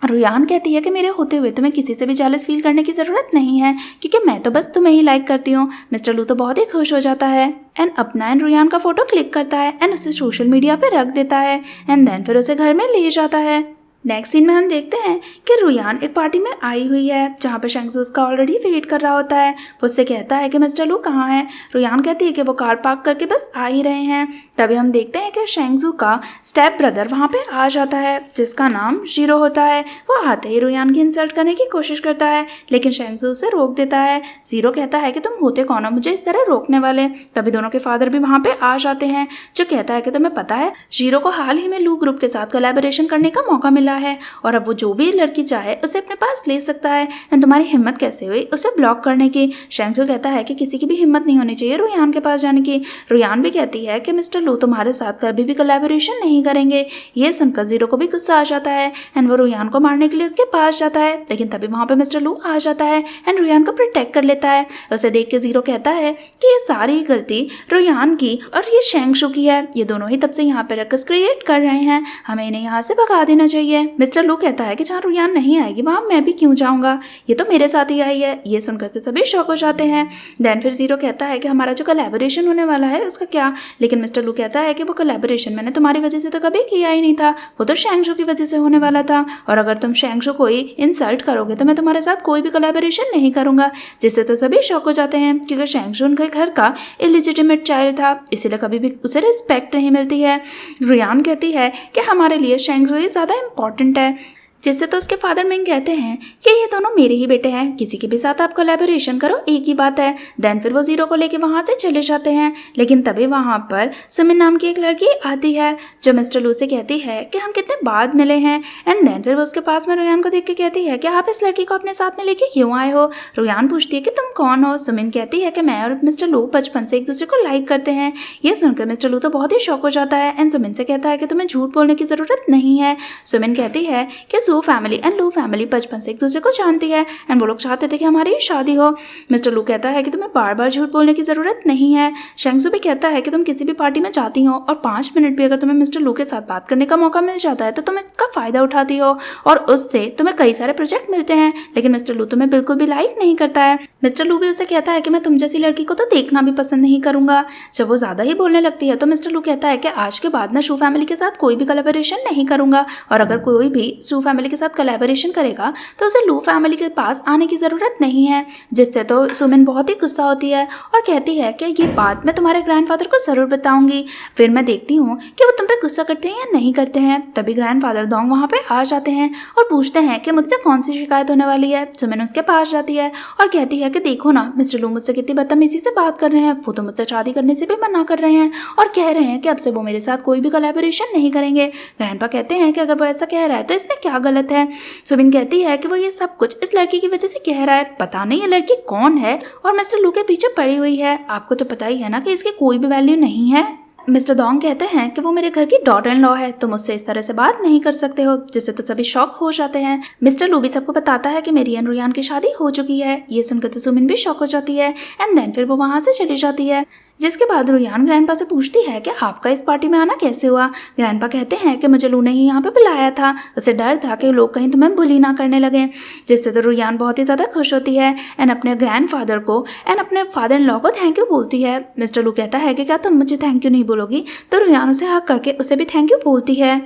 Speaker 1: रुयान कहती है कि मेरे होते हुए तुम्हें किसी से भी जेलस फील करने की ज़रूरत नहीं है क्योंकि मैं तो बस तुम्हें ही लाइक करती हूँ। मिस्टर लू तो बहुत ही खुश हो जाता है एंड अपना एंड रुयान का फोटो क्लिक करता है एंड उसे सोशल मीडिया पे रख देता है एंड देन फिर उसे घर में ले जाता है। नेक्स्ट सीन में हम देखते हैं कि रुयान एक पार्टी में आई हुई है जहाँ पर शेंगजू उसका ऑलरेडी वेट कर रहा होता है। वो उससे कहता है कि मिस्टर लू कहाँ है। रुयान कहती है कि वो कार पार्क करके बस आ ही रहे हैं। तभी हम देखते हैं कि शेंगजू का स्टेप ब्रदर वहाँ पे आ जाता है जिसका नाम जीरो होता है। वो आते ही रुयान की इंसल्ट करने की कोशिश करता है लेकिन शेंगजू उसे रोक देता है। जीरो कहता है कि तुम होते कौन हो मुझे इस तरह रोकने वाले। तभी दोनों के फादर भी वहाँ पे आ जाते हैं जो कहता है कि तुम्हें पता है जीरो को हाल ही में लू ग्रुप के साथ कोलैबोरेशन करने का मौका मिला है और अब वो जो भी लड़की चाहे उसे अपने पास ले सकता है। तुम्हारी हिम्मत कैसे हुई उसे ब्लॉक करने की। शेंगजू कहता है कि किसी की भी हिम्मत नहीं होनी चाहिए रुयान के पास जाने की। रुयान भी कहती है कि मिस्टर लू तुम्हारे साथ कभी भी कोलैबोरेशन नहीं करेंगे। ये सुनकर जीरो को भी गुस्सा आ जाता है एंड वो रुयान को मारने के लिए उसके पास जाता है लेकिन तभी वहाँ पे मिस्टर लू आ जाता है एंड रुयान को प्रोटेक्ट कर लेता है। उसे देख के जीरो कहता है कि ये सारी गलती रुयान की और ये शेंगशू की है। ये दोनों ही तब से यहाँ पे रकस क्रिएट कर रहे हैं, हमें इन्हें यहाँ से भगा देना चाहिए। मिस्टर लू कहता है कि जहाँ रुयान नहीं आएगी वहाँ मैं भी क्यों जाऊँगा, ये तो मेरे साथ ही आई है। ये सुनकर तो सभी शॉक हो जाते हैं। देन फिर जीरो कहता है कि हमारा जो कोलैबोरेशन होने वाला है उसका क्या। लेकिन मिस्टर लू कहता है कि वो कोलैबोरेशन मैंने तुम्हारी वजह से तो कभी किया ही नहीं था, वो तो शेंगशू की वजह से होने वाला था और अगर तुम शेंगशू को ही इंसल्ट करोगे तो मैं तुम्हारे साथ कोई भी कोलैबोरेशन नहीं करूँगा। जिससे तो सभी शॉक हो जाते हैं क्योंकि शेंगशू उनके घर का इलिजिटिमेट चाइल्ड था, इसीलिए कभी भी उसे रिस्पेक्ट नहीं मिलती है। रुयान कहती है कि हमारे लिए शेंगशू ही ज़्यादा इम्पॉर्टेंट है। जिससे तो उसके फादर मिंग कहते हैं कि ये दोनों मेरे ही बेटे हैं, किसी के भी साथ आप कोलैबोरेशन करो एक ही बात है। देन फिर वो जीरो को लेके वहाँ से चले जाते हैं लेकिन तभी वहाँ पर सुमिन नाम की एक लड़की आती है जो मिस्टर लू से कहती है कि हम कितने बाद मिले हैं एंड देन फिर वो उसके पास में रुयान को देख के कहती है कि आप इस लड़की को अपने साथ में लेके क्यों आए हो। रुयान पूछती है कि तुम कौन हो। सुमिन कहती है कि मैं और मिस्टर लू बचपन से एक दूसरे को लाइक करते हैं। ये सुनकर मिस्टर लू तो बहुत ही शॉक हो जाता है एंड सुमिन से कहता है कि तुम्हें झूठ बोलने की ज़रूरत नहीं है। सुमिन कहती है कि सू फैमिली एंड लू फैमिली बचपन से एक दूसरे को जानती है एंड वो लोग चाहते थे कि हमारी शादी हो। मिस्टर लू कहता है कि तुम्हें बार बार झूठ बोलने की ज़रूरत नहीं है। शेंगशू भी कहता है कि तुम किसी भी पार्टी में जाती हो और 5 मिनट भी अगर तुम्हें मिस्टर लू के साथ बात करने का मौका मिल जाता है तो तुम इसका फ़ायदा उठाती हो और उससे तुम्हें कई सारे प्रोजेक्ट मिलते हैं लेकिन मिस्टर लू तुम्हें बिल्कुल भी लाइक नहीं करता है। मिस्टर लू भी उससे कहता है कि मैं तुम जैसी लड़की को तो देखना भी पसंद नहीं करूँगा। जब वो ज़्यादा ही बोलने लगती है तो मिस्टर लू कहता है कि आज के बाद मैं शू फैमिली के साथ कोई भी कोलैबोरेशन नहीं करूँगा और अगर कोई भी शू फैमिली के साथ कोलैबोरेशन करेगा तो उसे लू फैमिली के पास आने की ज़रूरत नहीं है। जिससे तो सुमिन बहुत ही गुस्सा होती है और कहती है कि ये बात मैं तुम्हारे ग्रैंडफादर को ज़रूर बताऊंगी, फिर मैं देखती हूँ कि वो तुम पे गुस्सा करते हैं या नहीं करते हैं। तभी ग्रैंडफादर दोंग वहाँ पे आ जाते हैं और पूछते हैं कि मुझसे कौन सी शिकायत होने वाली है। सुमिन उसके पास जाती है और कहती है कि देखो ना मिस्टर लू मुझसे कितनी बदतमीजी से बात कर रहे हैं, वो तो मुझसे शादी करने से भी मना कर रहे हैं और कह रहे हैं कि अब से वो मेरे साथ कोई भी कोलैबोरेशन नहीं करेंगे। ग्रैंडपा कहते हैं कि अगर वो ऐसा कह रहा है तो इसमें क्या गलत है। सुमिन कहती है कि वो ये सब कुछ इस लड़की की वजह से कह रहा है, पता नहीं ये लड़की कौन है और मिस्टर लू के पीछे पड़ी हुई है। आपको तो पता ही है ना कि इसकी कोई भी वैल्यू नहीं है। मिस्टर दोंग कहते हैं कि वो मेरे घर की डॉटर इन लॉ है, तुम मुझसे इस तरह से बात नहीं कर सकते हो। जिससे तो सभी शॉक हो जाते हैं। मिस्टर लू भी सबको बताता है कि मेरी एंड रुयान की शादी हो चुकी है। ये सुनकर तो सुमिन भी शॉक हो जाती है एंड देन फिर वो वहाँ से चली जाती है। जिसके बाद रुयान ग्रैंडपा से पूछती है कि आपका इस पार्टी में आना कैसे हुआ। ग्रैंडपा कहते हैं कि मुझे लू ने ही यहाँ पे बुलाया था, उसे डर था कि लोग कहीं तुम्हें बुली ना करने लगे। जिससे तो रुयान बहुत ही ज़्यादा खुश होती है एंड अपने ग्रैंडफादर को एंड अपने फादर इन लॉ को थैंक यू बोलती है। मिस्टर लू कहता है कि क्या तुम मुझे थैंक यू नहीं बोलोगी, तो रुयान उसे हक करके उसे भी थैंक यू बोलती है।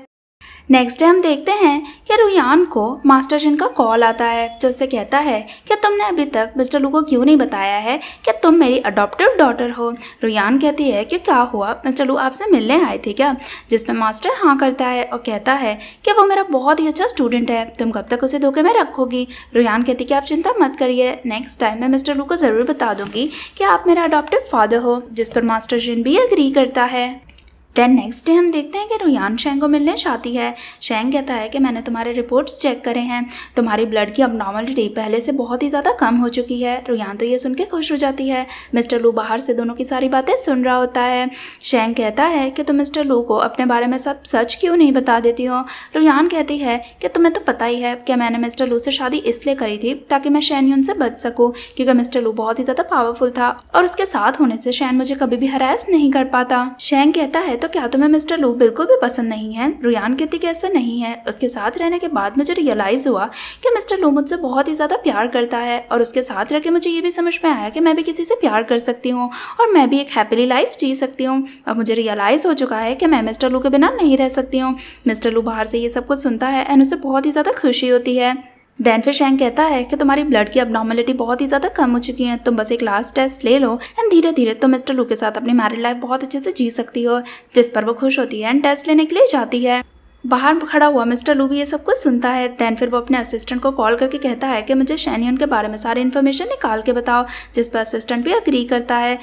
Speaker 1: नेक्स्ट डे हम देखते हैं कि रुयान को मास्टर जिन का कॉल आता है जो उससे कहता है कि तुमने अभी तक मिस्टर लू को क्यों नहीं बताया है कि तुम मेरी अडॉप्टिव डॉटर हो। रुयान कहती है कि क्या हुआ, मिस्टर लू आपसे मिलने आए थे क्या। जिसमें मास्टर हाँ करता है और कहता है कि वो मेरा बहुत ही अच्छा स्टूडेंट है, तुम कब तक उसे धोखे में रखोगी। रुयान कहती है कि आप चिंता मत करिए, नेक्स्ट टाइम मैं मिस्टर लू को ज़रूर बता दूंगी कि आप मेरा अडॉप्टिव फादर हो। जिस पर मास्टर जिन भी एग्री करता है। देन नेक्स्ट डे हम देखते हैं कि रुयान शेंग को मिलने जाती है। शेंग कहता है कि मैंने तुम्हारे रिपोर्ट्स चेक करे हैं, तुम्हारी ब्लड की अबनॉर्मलिटी पहले से बहुत ही ज़्यादा कम हो चुकी है। रुयान तो ये सुन के खुश हो जाती है। मिस्टर लू बाहर से दोनों की सारी बातें सुन रहा होता है। शेंग कहता है कि तुम मिस्टर लू को अपने बारे में सब सच क्यों नहीं बता देती हो। रुयान कहती है कि तुम्हें तो पता ही है कि मैंने मिस्टर लू से शादी इसलिए करी थी ताकि मैं शैन यून से बच सकूँ, क्योंकि मिस्टर लू बहुत ही ज़्यादा पावरफुल था और उसके साथ होने से शैन मुझे कभी भी हरास नहीं कर पाता। शेंग कहता है तो क्या तुम्हें मिस्टर लू बिल्कुल भी पसंद नहीं है? रुयान कहती कि ऐसा नहीं है। उसके साथ रहने के बाद मुझे रियलाइज़ हुआ कि मिस्टर लू मुझसे बहुत ही ज़्यादा प्यार करता है और उसके साथ रह के मुझे ये भी समझ में आया कि मैं भी किसी से प्यार कर सकती हूँ और मैं भी एक हैप्पीली लाइफ जी सकती हूँ। अब मुझे रियलाइज़ हो चुका है कि मैं मिस्टर लू के बिना नहीं रह सकती हूँ। मिस्टर लू बाहर से ये सब कुछ सुनता है एंड उसे बहुत ही ज़्यादा खुशी होती है। देन फिर शैंग कहता है कि तुम्हारी ब्लड की अबनॉर्मलिटी बहुत ही ज़्यादा कम हो चुकी है, तुम बस एक लास्ट टेस्ट ले लो एंड धीरे धीरे तुम मिस्टर लू के साथ अपनी मैरिड लाइफ बहुत अच्छे से जी सकती हो। जिस पर वो खुश होती है एंड टेस्ट लेने के लिए जाती है। बाहर खड़ा हुआ मिस्टर लू भी ये सब कुछ सुनता है। देन फिर वो अपने असिस्टेंट को कॉल करके कहता है कि मुझे शैनियन के बारे में सारी इन्फॉर्मेशन निकाल के बताओ, जिस पर असिस्टेंट भी अग्री करता है।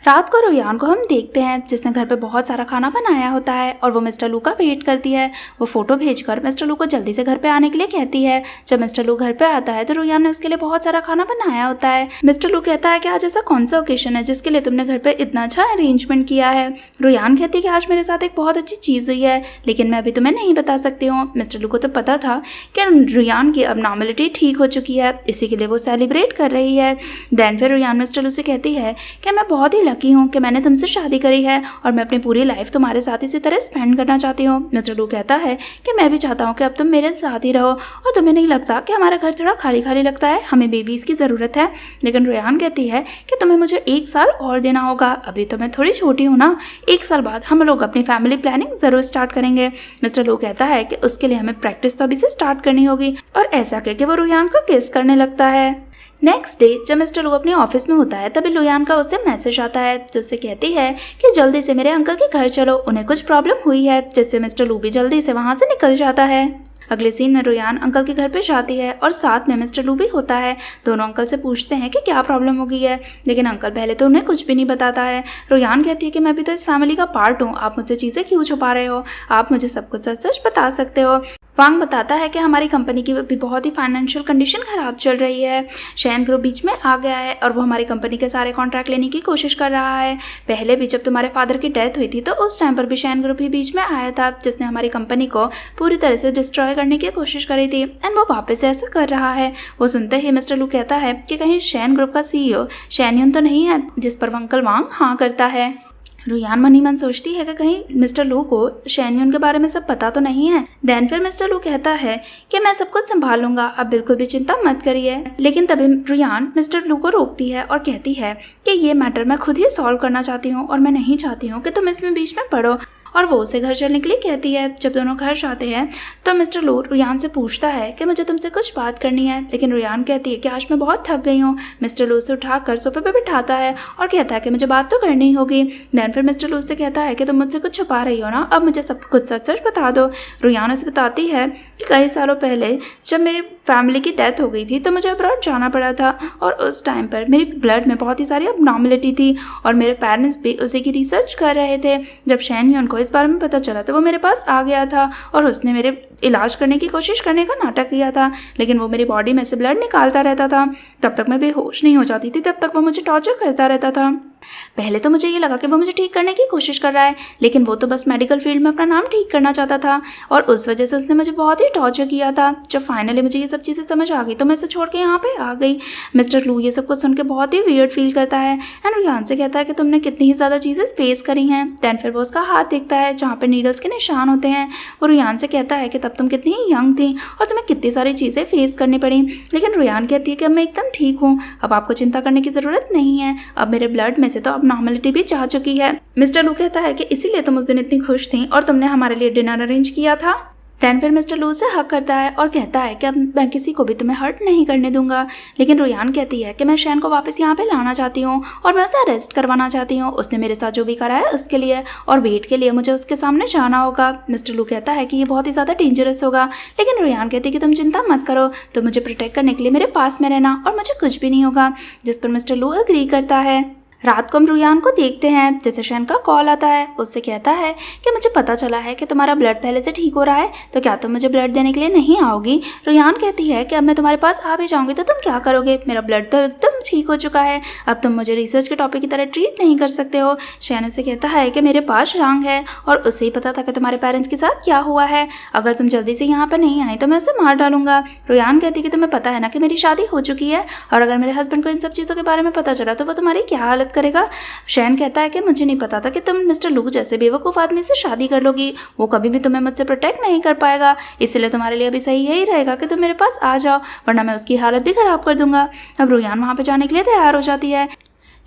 Speaker 1: रात को रुयान को हम देखते हैं जिसने घर पे बहुत सारा खाना बनाया होता है और वो मिस्टर लू का वेट करती है। वो फोटो भेजकर मिस्टर लू को जल्दी से घर पे आने के लिए कहती है। जब मिस्टर लू घर पे आता है तो रुयान ने उसके लिए बहुत सारा खाना बनाया होता है। मिस्टर लू कहता है कि आज ऐसा कौन सा ओकेशन है जिसके लिए तुमने घर पे इतना अच्छा अरेंजमेंट किया है? रुयान कहती है कि आज मेरे साथ एक बहुत अच्छी चीज़ हुई है लेकिन मैं अभी तुम्हें नहीं बता सकती हूँ। मिस्टर लू को तो पता था कि रुयान की अबनॉर्मलिटी ठीक हो चुकी है, इसी के लिए वो सेलिब्रेट कर रही है। देन फिर रुयान मिस्टर लू से कहती है कि मैं बहुत ही लकी हूँ कि मैंने तुमसे शादी करी है और मैं अपनी पूरी लाइफ तुम्हारे साथ इसी तरह स्पेंड करना चाहती हूँ। मिस्टर लू कहता है कि मैं भी चाहता हूँ कि अब तुम मेरे साथ ही रहो और तुम्हें नहीं लगता कि हमारा घर थोड़ा खाली खाली लगता है, हमें बेबीज़ की ज़रूरत है। लेकिन रुयान कहती है कि तुम्हें मुझे 1 साल और देना होगा, अभी तो मैं थोड़ी छोटी हूँ ना, 1 साल बाद हम लोग अपनी फैमिली प्लानिंग ज़रूर स्टार्ट करेंगे। मिस्टर लू कहता है कि उसके लिए हमें प्रैक्टिस तो अभी से स्टार्ट करनी होगी और ऐसा कह के वो रुयान को किस करने लगता है। नेक्स्ट डे जब मिस्टर लू अपने ऑफिस में होता है तभी रुयान का उसे मैसेज आता है जिससे कहती है कि जल्दी से मेरे अंकल के घर चलो, उन्हें कुछ प्रॉब्लम हुई है, जिससे मिस्टर लू भी जल्दी से वहाँ से निकल जाता है। अगले सीन में रुयान अंकल के घर पे जाती है और साथ में मिस्टर लू भी होता है। दोनों अंकल से पूछते हैं कि क्या प्रॉब्लम हो गई है, लेकिन अंकल पहले तो उन्हें कुछ भी नहीं बताता है। रुयान कहती है कि मैं भी तो इस फैमिली का पार्ट हूँ, आप मुझसे चीज़ें क्यों छुपा रहे हो, आप मुझे सब कुछ सच सच बता सकते हो। वांग बताता है कि हमारी कंपनी की भी बहुत ही फाइनेंशियल कंडीशन ख़राब चल रही है, शैन ग्रुप बीच में आ गया है और वो हमारी कंपनी के सारे कॉन्ट्रैक्ट लेने की कोशिश कर रहा है। पहले भी जब तुम्हारे फादर की डेथ हुई थी तो उस टाइम पर भी शैन ग्रुप ही बीच में आया था जिसने हमारी कंपनी को पूरी तरह से डिस्ट्रॉय करने की कोशिश करी थी एंड वो वापस से ऐसा कर रहा है। वो सुनते ही मिस्टर लू कहता है कि कहीं शैन ग्रुप का CEO शैनियन तो नहीं है, जिस पर अंकल वांग हाँ करता है। रुयान मन ही मन सोचती है कि कहीं मिस्टर लू को शैनियन के बारे में सब पता तो नहीं है। देन फिर मिस्टर लू कहता है कि मैं सब कुछ संभाल लूंगा, अब बिल्कुल भी चिंता मत करिए। लेकिन तभी रुयान मिस्टर लू को रोकती है और कहती है कि ये मैटर मैं खुद ही सॉल्व करना चाहती हूँ और मैं नहीं चाहती हूँ कि तुम इसमें बीच में पड़ो, और वो उसे घर चलने के लिए कहती है। जब दोनों घर जाते हैं तो मिस्टर लू रुयान से पूछता है कि मुझे तुमसे कुछ बात करनी है, लेकिन रुयान कहती है कि आज मैं बहुत थक गई हूँ। मिस्टर लू उसे उठाकर सोफे पे बिठाता है और कहता है कि मुझे बात तो करनी ही होगी। देन फिर मिस्टर लू से कहता है कि तुम मुझसे कुछ छुपा रही हो ना, अब मुझे सब कुछ सच सच बता दो। रुयान उसे बताती है कि कई सालों पहले जब मेरी फैमिली की डेथ हो गई थी तो मुझे अब्रॉड जाना पड़ा था और उस टाइम पर मेरी ब्लड में बहुत ही सारी अबनॉर्मलिटी थी और मेरे पेरेंट्स भी उसी की रिसर्च कर रहे थे। जब शैनियन को इस बारे में पता चला तो वो मेरे पास आ गया था और उसने मेरे इलाज करने की कोशिश करने का नाटक किया था, लेकिन वो मेरी बॉडी में से ब्लड निकालता रहता था। तब तक मैं बेहोश नहीं हो जाती थी, तब तक वो मुझे टॉर्चर करता रहता था। पहले तो मुझे ये लगा कि वो मुझे ठीक करने की कोशिश कर रहा है, लेकिन वो तो बस मेडिकल फील्ड में अपना नाम ठीक करना चाहता था और उस वजह से उसने मुझे बहुत ही टॉर्चर किया था। जब फाइनली मुझे ये सब चीज़ें समझ आ गई तो मैं इसे छोड़ के यहाँ पे आ गई। मिस्टर लू ये सब कुछ सुन के बहुत ही वियर्ड फील करता है एंड रुयान से कहता है कि तुमने कितनी ही ज़्यादा चीज़ें फेस करी हैं। देन फिर वो उसका हाथ देखता है जहाँ पर नीडल्स के निशान होते हैं। वो रुयान से कहता है कि तब तुम कितनी ही यंग थी और तुम्हें कितनी सारी चीज़ें फेस करनी पड़ी, लेकिन रुयान कहती है कि अब मैं एकदम ठीक हूँ, अब आपको चिंता करने की ज़रूरत नहीं है, अब मेरे ब्लड में से तो अब नॉर्मलिटी भी चाह चुकी है। मिस्टर लू कहता है कि इसीलिए तुम उस दिन इतनी खुश थी और तुमने हमारे लिए डिनर अरेंज किया था। देन फिर मिस्टर लू से हक करता है और कहता है कि अब मैं किसी को भी तुम्हें हर्ट नहीं करने दूंगा, लेकिन रुयान कहती है कि मैं शैन को वापस यहाँ पे लाना चाहती हूँ और मैं उसे अरेस्ट करवाना चाहती हूँ, उसने मेरे साथ जो भी करा है उसके लिए, और वेट के लिए मुझे उसके सामने जाना होगा। मिस्टर लू कहता है कि ये बहुत ही ज़्यादा डेंजरस होगा, लेकिन रुयान कहती है कि तुम चिंता मत करो, तो मुझे प्रोटेक्ट करने के लिए मेरे पास में रहना और मुझे कुछ भी नहीं होगा, जिस पर मिस्टर लू एग्री करता है। रात को हम रुयान को देखते हैं जैसे शैन का कॉल आता है। उससे कहता है कि मुझे पता चला है कि तुम्हारा ब्लड पहले से ठीक हो रहा है, तो क्या तुम मुझे ब्लड देने के लिए नहीं आओगी? रुयान कहती है कि अब मैं तुम्हारे पास आ भी जाऊंगी तो तुम क्या करोगे, मेरा ब्लड तो एकदम ठीक हो चुका है, अब तुम मुझे रिसर्च के टॉपिक की तरह ट्रीट नहीं कर सकते हो। शैन से कहता है कि मेरे पास रांग है और उसे ही पता था कि तुम्हारे पेरेंट्स के साथ क्या हुआ है, अगर तुम जल्दी से यहाँ पर नहीं आई तो मैं उसे मार डालूंगा। रुयान कहती है कि तुम्हें पता है ना कि मेरी शादी हो चुकी है और अगर मेरे हस्बैंड को इन सब चीज़ों के बारे में पता चला तो वो तुम्हारी क्या हालत करेगा। शैन कहता है कि मुझे नहीं पता था कि तुम मिस्टर लू जैसे बेवकूफ़ आदमी से शादी कर लोगी, वो कभी भी तुम्हें मुझसे प्रोटेक्ट नहीं कर पाएगा, इसलिए तुम्हारे लिए अभी सही यही रहेगा कि तुम मेरे पास आ जाओ, वरना मैं उसकी हालत भी ख़राब कर दूंगा। अब रुयान वहाँ पर जाने के लिए तैयार हो जाती है।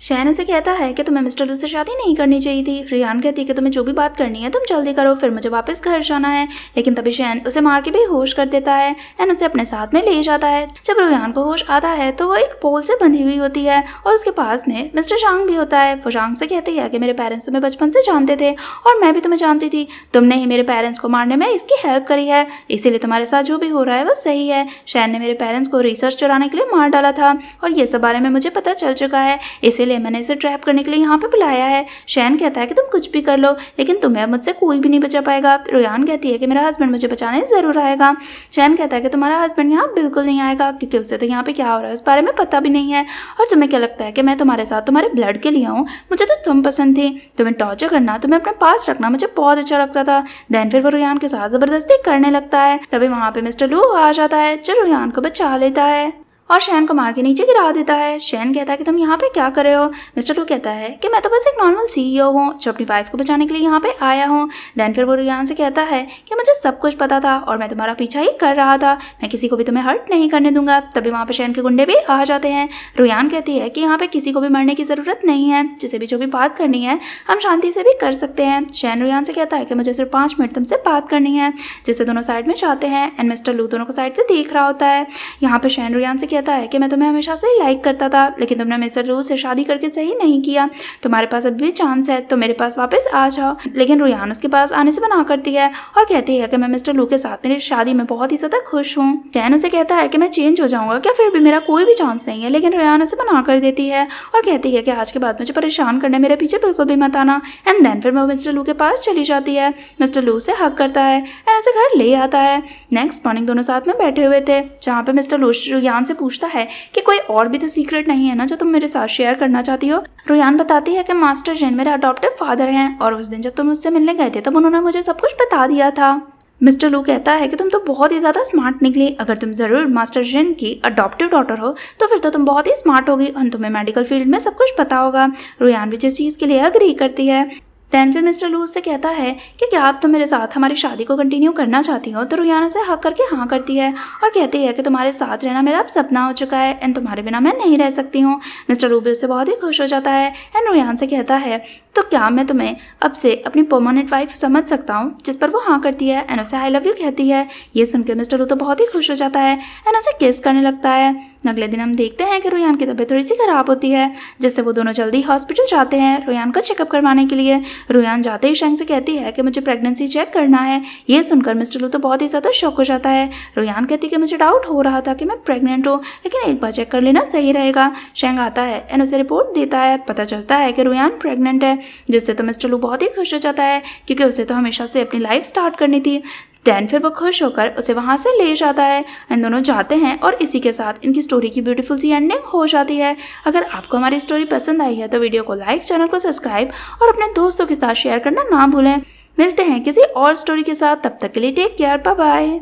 Speaker 1: शैन उसे कहता है कि तुम्हें मिस्टर लू से शादी नहीं करनी चाहिए थी। रियान कहती है कि तुम्हें जो भी बात करनी है तुम जल्दी करो, फिर मुझे वापस घर जाना है। लेकिन तभी शैन उसे मार के बेहोश कर देता है एंड उसे अपने साथ में ले जाता है। जब रियान को होश आता है तो वो एक पोल से बंधी हुई होती है और उसके पास में मिस्टर शांग भी होता है। वो शांग से कहती है कि मेरे पेरेंट्स तुम्हें बचपन से जानते थे और मैं भी तुम्हें जानती थी, तुमने ही मेरे पेरेंट्स को मारने में इसकी हेल्प करी है, इसीलिए तुम्हारे साथ जो भी हो रहा है वो सही है। शैन ने मेरे पेरेंट्स को रिसर्च चुराने के लिए मार डाला था और ये सब बारे में मुझे पता चल चुका है, इसीलिए मैंने इसे ट्रैप करने के लिए यहाँ पे बुलाया है। शैन कहता है कि तुम कुछ भी कर लो लेकिन तुम्हें मुझसे कोई भी नहीं बचा पाएगा। रुयान कहती है कि मेरा हस्बैंड मुझे बचाने ज़रूर आएगा। शैन कहता है कि तुम्हारा हस्बैंड यहाँ बिल्कुल नहीं आएगा क्योंकि उसे तो यहाँ पे क्या हो रहा है उस बारे में पता भी नहीं है, और तुम्हें क्या लगता है कि मैं तुम्हारे साथ तुम्हारे ब्लड के लिए हूँ? मुझे तो तुम पसंद थी, तुम्हें टॉर्चर करना, तुम्हें अपने पास रखना मुझे बहुत अच्छा लगता था। देन फिर वो रुयान के साथ ज़बरदस्ती करने लगता है। तभी वहाँ पे मिस्टर लू आ जाता है जो रुयान को बचा लेता है और शैन को मार के नीचे गिरा देता है। शैन कहता है कि तुम यहाँ पे क्या कर रहे हो? मिस्टर लू कहता है कि मैं तो बस एक नॉर्मल CEO हूँ जो अपनी वाइफ को बचाने के लिए यहाँ पे आया हूँ। देन फिर वो रुयान से कहता है कि मुझे सब कुछ पता था और मैं तुम्हारा पीछा ही कर रहा था, मैं किसी को भी तुम्हें हर्ट नहीं करने दूंगा। तभी वहाँ पे शैन के गुंडे भी आ जाते हैं। रुयान कहती है कि यहाँ पे किसी को भी मरने की ज़रूरत नहीं है, जिसे भी जो भी बात करनी है हम शांति से भी कर सकते हैं। शैन रुयान से कहता है कि मुझे सिर्फ 5 मिनट तुमसे बात करनी है, जिससे दोनों साइड में जाते हैं एंड मिस्टर लू दोनों को साइड से देख रहा होता है। यहाँ पे शैन रुयान से कहता है कि मैं तुम्हें हमेशा से ही लाइक करता था, लेकिन तुमने मिस्टर लू से शादी करके सही नहीं किया, तुम्हारे पास अभी भी चांस है तो मेरे पास वापस आ जाओ। लेकिन रुयान उसके पास आने से मना करती है और कहती है कि मैं मिस्टर लू के साथ मेरी शादी में बहुत ही ज़्यादा खुश हूँ। शैन उसे कहता है कि मैं चेंज हो जाऊंगा क्या, फिर भी मेरा कोई भी चांस नहीं है, लेकिन रुयान उसे मना कर देती है और कहती है कि आज के बाद मुझे परेशान करने मेरे पीछे बिल्कुल भी मत आना। एंड देन फिर वो मिस्टर लू के पास चली जाती है। मिस्टर लू से हक करता है एंड उसे घर ले आता है। नेक्स्ट मॉर्निंग दोनों साथ में बैठे हुए थे, जहाँ पे मिस्टर लू रुयान से पूछता है कि कोई और भी तो सीक्रेट नहीं है ना जो तुम मेरे साथ शेयर करना चाहती हो? रुयान बताती है कि मास्टर जेन मेरे अडॉप्टिव फादर हैं और उस दिन जब तुम मुझसे मिलने गए थे तब उन्होंने मुझे सब कुछ बता दिया था। मिस्टर लू कहता है कि तुम तो बहुत ही ज़्यादा स्मार्ट निकली, अगर तुम ज़रूर मास्टर जेन की अडॉप्टिव डॉटर हो तो फिर तो तुम बहुत ही स्मार्ट होगी और तुम्हें मेडिकल फील्ड में सब कुछ पता होगा। रुयान भी जिस चीज़ के लिए अग्री करती है। दैन फिर मिस्टर लू उससे कहता है कि क्या आप तो मेरे साथ हमारी शादी को कंटिन्यू करना चाहती हो? तो रुयान उसे हक करके हाँ करती है और कहती है कि तुम्हारे साथ रहना मेरा अब सपना हो चुका है एंड तुम्हारे बिना मैं नहीं रह सकती हूँ। मिस्टर लू भी उससे बहुत ही खुश हो जाता है एंड रुयान से कहता है तो क्या मैं तुम्हें अब से अपनी परमानेंट वाइफ समझ सकता हूँ? जिस पर वो हाँ करती है एंड उसे आई लव यू कहती है। ये सुनकर मिस्टर लू तो बहुत ही खुश हो जाता है एंड उसे किस करने लगता है। अगले दिन हम देखते हैं कि रुयान की तबीयत थोड़ी सी खराब होती है, जिससे वो दोनों जल्दी हॉस्पिटल जाते हैं रुयान का चेकअप करवाने के लिए। रुयान जाते ही शैंग से कहती है कि मुझे प्रेगनेंसी चेक करना है। ये सुनकर मिस्टर लू तो बहुत ही ज़्यादा शॉक हो जाता है। रुयान कहती है कि मुझे डाउट हो रहा था कि मैं प्रेग्नेंट हूँ, लेकिन एक बार चेक कर लेना सही रहेगा। शैंग आता है एंड उसे रिपोर्ट देता है। पता चलता है कि रुयान प्रेग्नेंट है, जिससे तो मिस्टर लू बहुत ही खुश हो जाता है क्योंकि उसे तो हमेशा से अपनी लाइफ स्टार्ट करनी थी। दैन फिर वो खुश होकर उसे वहाँ से ले जाता है। इन दोनों जाते हैं और इसी के साथ इनकी स्टोरी की ब्यूटीफुल सी एंडिंग हो जाती है। अगर आपको हमारी स्टोरी पसंद आई है तो वीडियो को लाइक, चैनल को सब्सक्राइब और अपने दोस्तों के साथ शेयर करना ना भूलें। मिलते हैं किसी और स्टोरी के साथ, तब तक के लिए टेक केयर, बाय बाय।